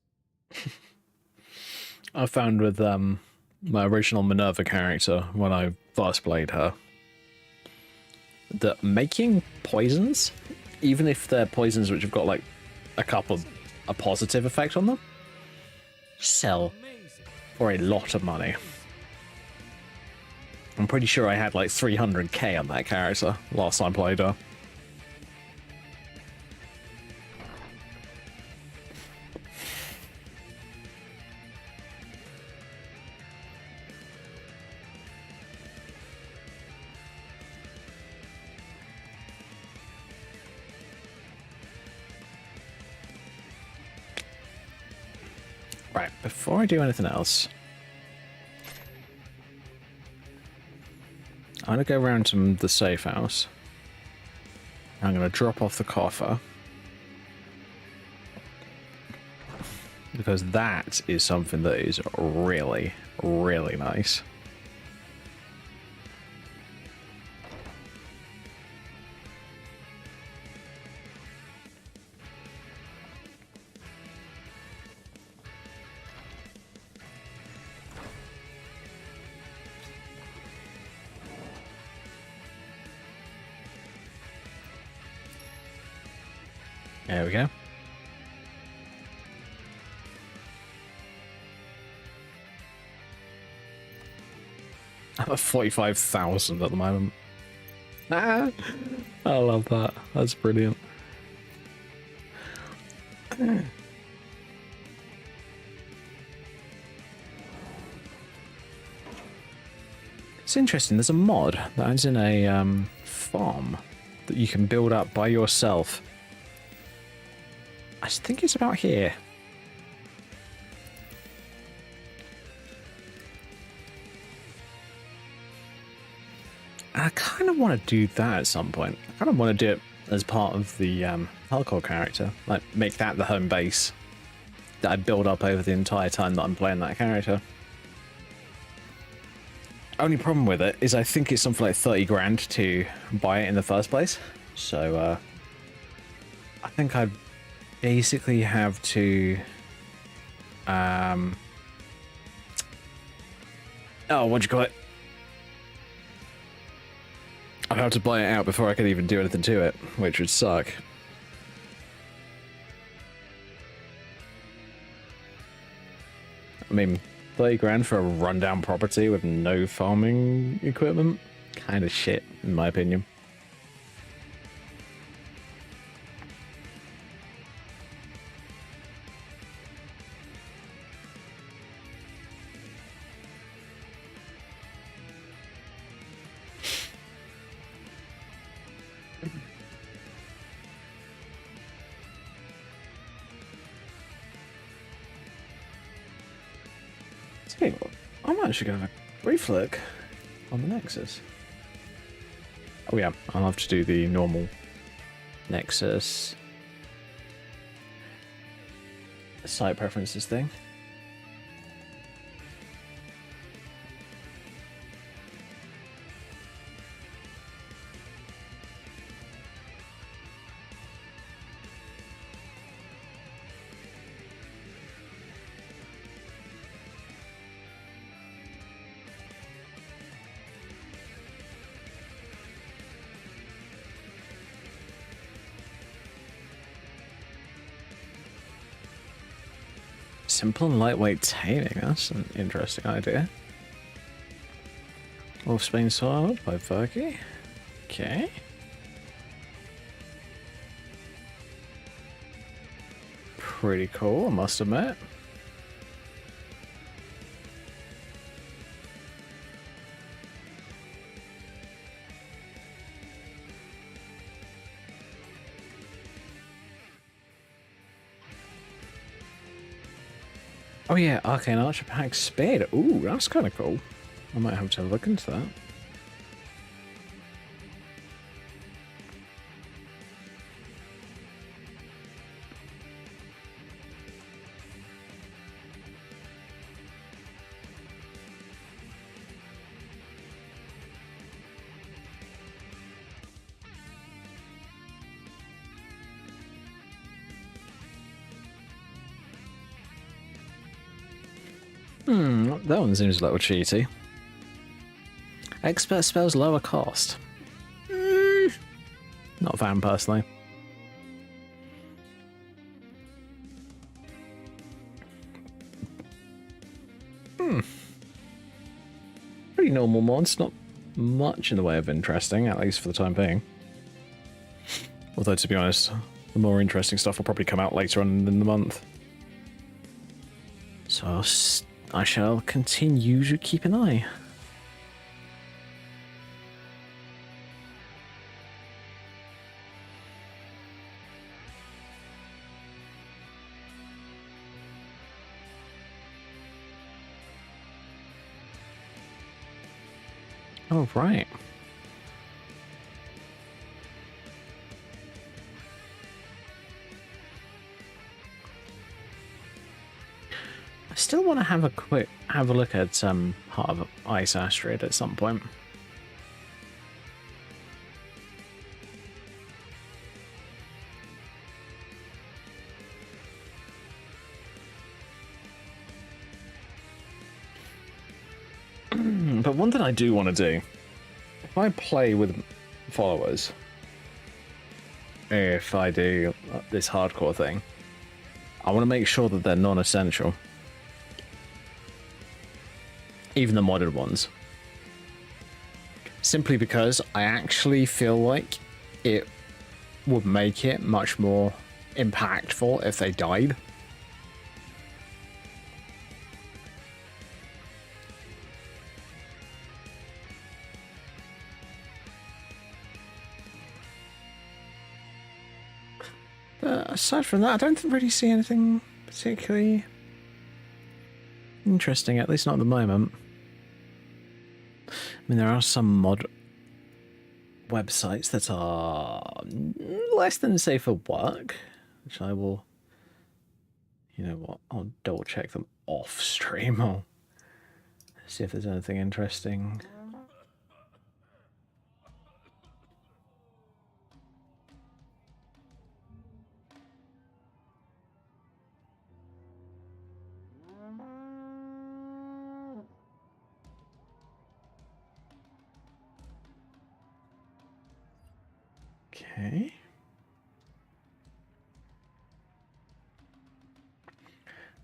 I found with my original Minerva character when I first played her that making poisons, even if they're poisons which have got like a positive effect on them, sell for a lot of money. I'm pretty sure I had like 300k on that character last time I played her. Right, before I do anything else, I'm going to go around to the safe house. I'm going to drop off the coffer. Because that is something that is really, really nice. There we go. I'm at 45,000 at the moment. Ah, I love that. That's brilliant. It's interesting. There's a mod that is in a farm that you can build up by yourself. I think it's about here. I kind of want to do that at some point. I kind of want to do it as part of the hardcore character. Like, make that the home base that I build up over the entire time that I'm playing that character. Only problem with it is I think it's something like 30 grand to buy it in the first place. So, I think I'd basically have to oh, what'd you call it? I'd have to buy it out before I could even do anything to it, which would suck. I mean, 30 grand for a rundown property with no farming equipment? Kind of shit, in my opinion. I'm actually going to have a brief look on the Nexus. Oh yeah, I'll have to do the normal Nexus site preferences thing. Simple and lightweight taming. That's an interesting idea. Wolfsbane Sword by Fergie. Okay. Pretty cool, I must admit. Oh yeah, Arcane Archer Pack Spade. Ooh, that's kind of cool. I might have to look into that. That one seems a little cheaty. Expert spells lower cost. Not a fan personally. Pretty normal mods, not much in the way of interesting, at least for the time being. Although, to be honest, the more interesting stuff will probably come out later on in the month. So I shall continue to keep an eye. Oh, right. I still want to have a look at Heart of Ice Asteroid at some point. But one thing I do want to do, if I play with followers, if I do this hardcore thing, I want to make sure that they're non-essential. Even the modded ones. Simply because I actually feel like it would make it much more impactful if they died. But aside from that, I don't really see anything particularly interesting, at least not at the moment. I mean, there are some mod websites that are less than safe for work, which I will, you know what, I'll double check them off stream. I'll see if there's anything interesting. Okay.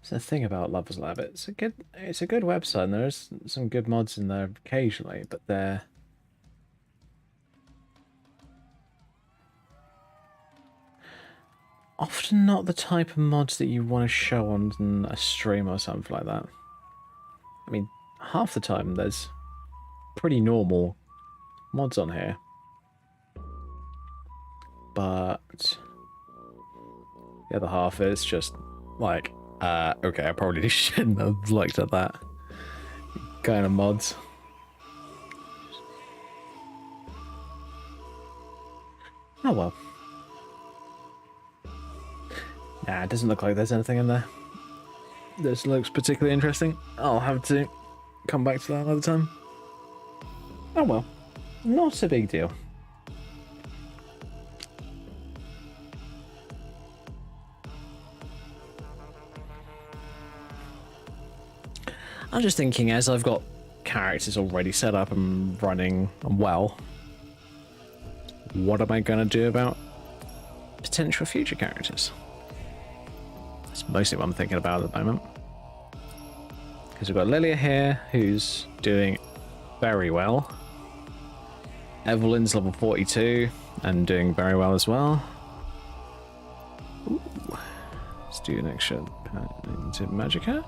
So the thing about Lovers Lab, it's a good website, and there's some good mods in there occasionally, but they're often not the type of mods that you want to show on a stream or something like that. I mean, half the time there's pretty normal mods on here. But the other half is just like, okay, I probably shouldn't have looked at that kind of mods. Oh well. Nah, it doesn't look like there's anything in there. This looks particularly interesting. I'll have to come back to that another time. Oh well. Not a big deal. I'm just thinking, as I've got characters already set up and running well, what am I going to do about potential future characters? That's mostly what I'm thinking about at the moment. Because we've got Lilia here, who's doing very well. Evelyn's level 42 and doing very well as well. Ooh. Let's do an extra into Magicka.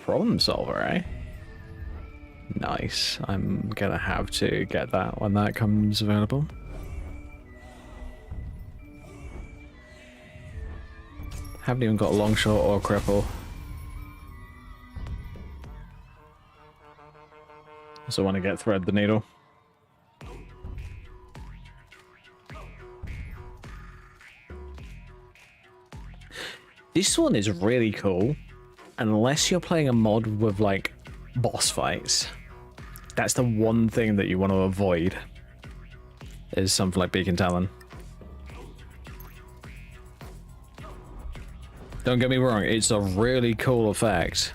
Problem solver, eh? Nice. I'm gonna have to get that when that comes available. Haven't even got a long shot or a cripple. Also want to get thread the needle. This one is really cool. Unless you're playing a mod with like boss fights, that's the one thing that you want to avoid, is something like Beacon Talon. Don't get me wrong, it's a really cool effect,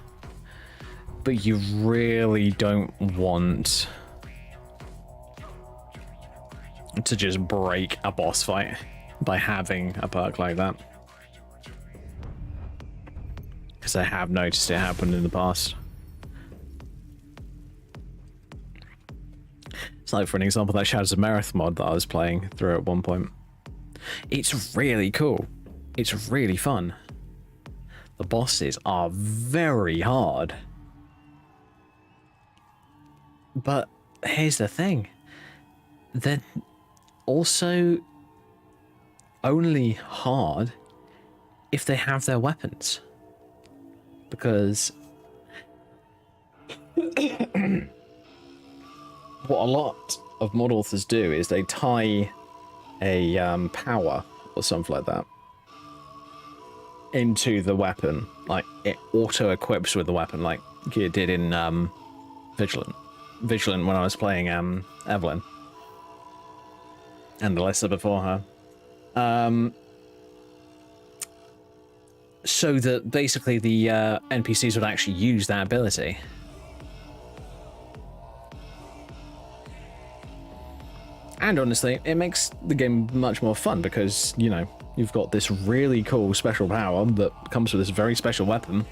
but you really don't want to just break a boss fight by having a perk like that. Because I have noticed it happen in the past. It's like, for an example, that Shadows of Merith mod that I was playing through at one point. It's really cool. It's really fun. The bosses are very hard. But here's the thing. They're also only hard if they have their weapons. Because what a lot of mod authors do is they tie a power or something like that into the weapon. Like, it auto-equips with the weapon, like you did in Vigilant when I was playing Evelyn. And Alyssa before her. So that basically the NPCs would actually use that ability. And honestly, it makes the game much more fun because, you know, you've got this really cool special power that comes with this very special weapon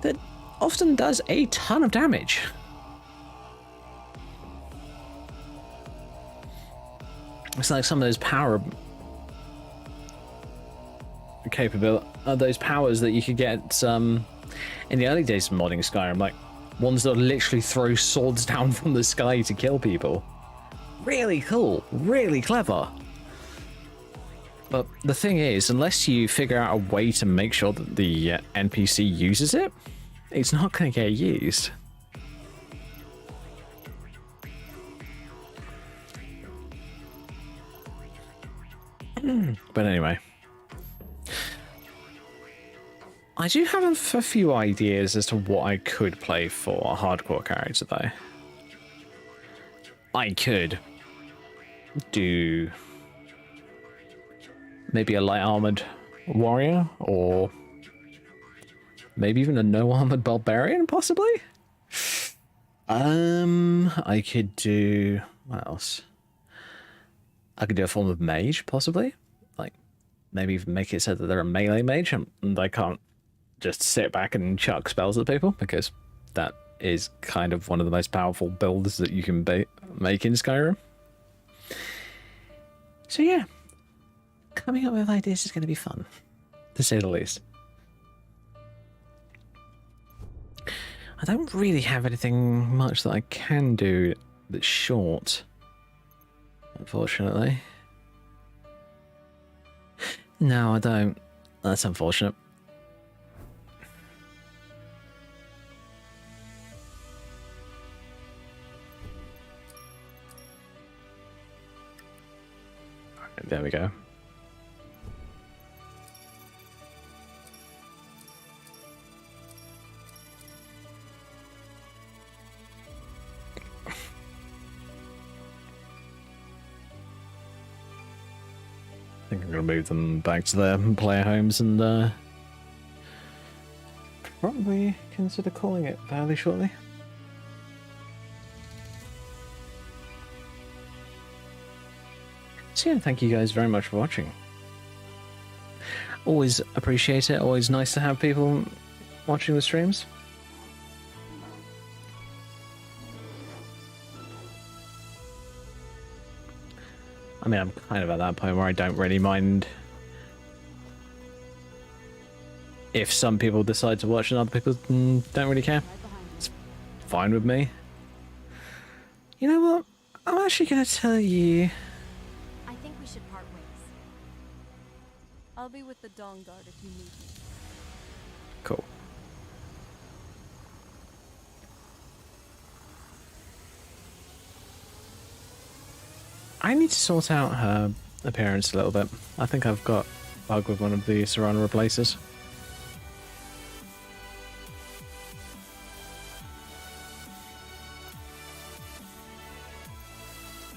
that often does a ton of damage. It's like some of those power capability, those powers that you could get in the early days of modding Skyrim, like ones that literally throw swords down from the sky to kill people. Really cool, really clever. But the thing is, unless you figure out a way to make sure that the NPC uses it, it's not going to get used. But anyway. I do have a few ideas as to what I could play for a hardcore character, though. I could do maybe a light armored warrior, or maybe even a no armored barbarian, possibly. I could do, what else? I could do a form of mage, possibly. Like, maybe even make it so that they're a melee mage and they can't just sit back and chuck spells at people, because that is kind of one of the most powerful builds that you can make in Skyrim. So yeah, coming up with ideas is going to be fun, to say the least. I don't really have anything much that I can do that's short, unfortunately. No, I don't. That's unfortunate. There we go. I think I'm going to move them back to their player homes and probably consider calling it fairly shortly. So yeah, thank you guys very much for watching. Always appreciate it, always nice to have people watching the streams. I mean, I'm kind of at that point where I don't really mind if some people decide to watch and other people don't really care. It's fine with me. You know what? I'm actually going to tell you... I think we should part ways. I'll be with the Dawn Guard if you need me. Cool. I need to sort out her appearance a little bit. I think I've got a bug with one of the Serrano replacers.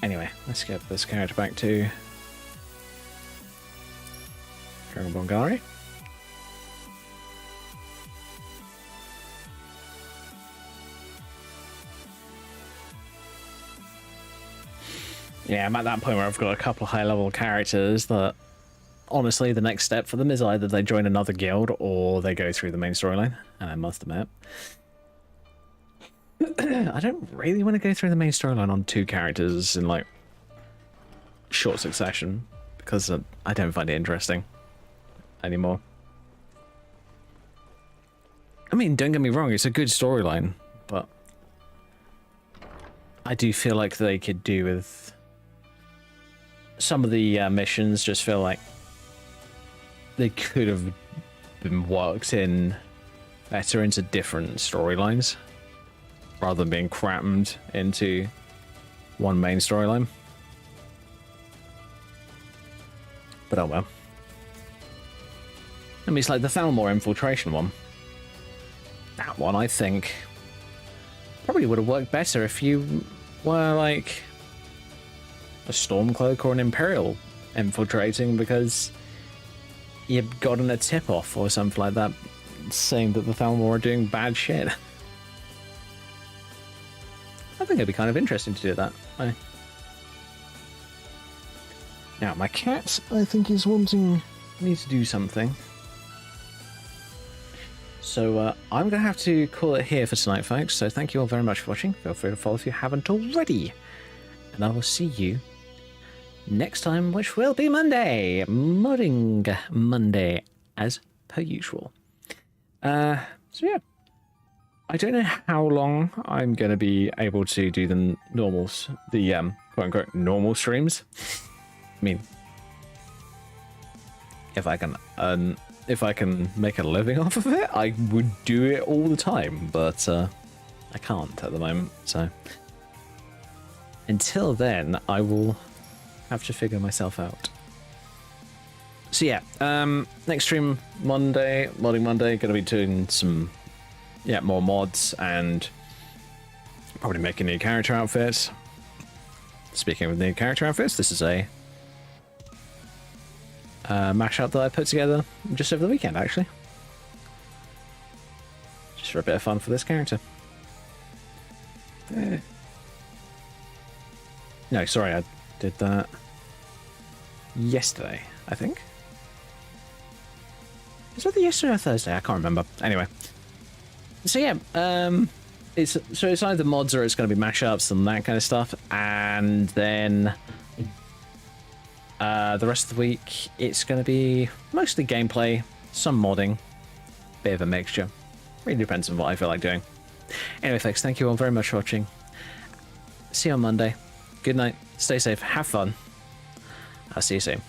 Anyway, let's get this character back to Dragon Ball Gallery. Yeah, I'm at that point where I've got a couple of high-level characters that, honestly, the next step for them is either they join another guild or they go through the main storyline. And I must admit, I don't really want to go through the main storyline on two characters in, like, short succession, because I don't find it interesting anymore. I mean, don't get me wrong, it's a good storyline, but I do feel like they could do with... Some of the missions just feel like they could have been worked in better into different storylines rather than being crammed into one main storyline. But oh well. I mean, it's like the Thalmor infiltration one. That one, I think, probably would have worked better if you were like a Stormcloak or an Imperial infiltrating, because you've gotten a tip-off or something like that saying that the Thalmor are doing bad shit. I think it'd be kind of interesting to do that. Now, my cat, I think, is wanting me to do something. So I'm going to have to call it here for tonight, folks. So thank you all very much for watching. Feel free to follow if you haven't already. And I will see you next time, which will be Monday. Modding Monday, as per usual. So yeah. I don't know how long I'm going to be able to do the normals, the quote-unquote normal streams. I mean, if I can make a living off of it, I would do it all the time, but I can't at the moment, so until then I will have to figure myself out. So yeah, next stream Monday, Modding Monday, gonna be doing some more mods and probably making new character outfits. Speaking of new character outfits, this is a mashup that I put together just over the weekend, actually. Just for a bit of fun for this character. No, sorry, I did that yesterday, I think. Is that the yesterday or Thursday? I can't remember. Anyway. So yeah, it's either mods or it's going to be mashups and that kind of stuff, and then the rest of the week it's going to be mostly gameplay, some modding, bit of a mixture. Really depends on what I feel like doing. Anyway, folks, thank you all very much for watching. See you on Monday. Good night. Stay safe. Have fun. I'll see you soon.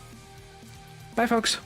Bye, folks.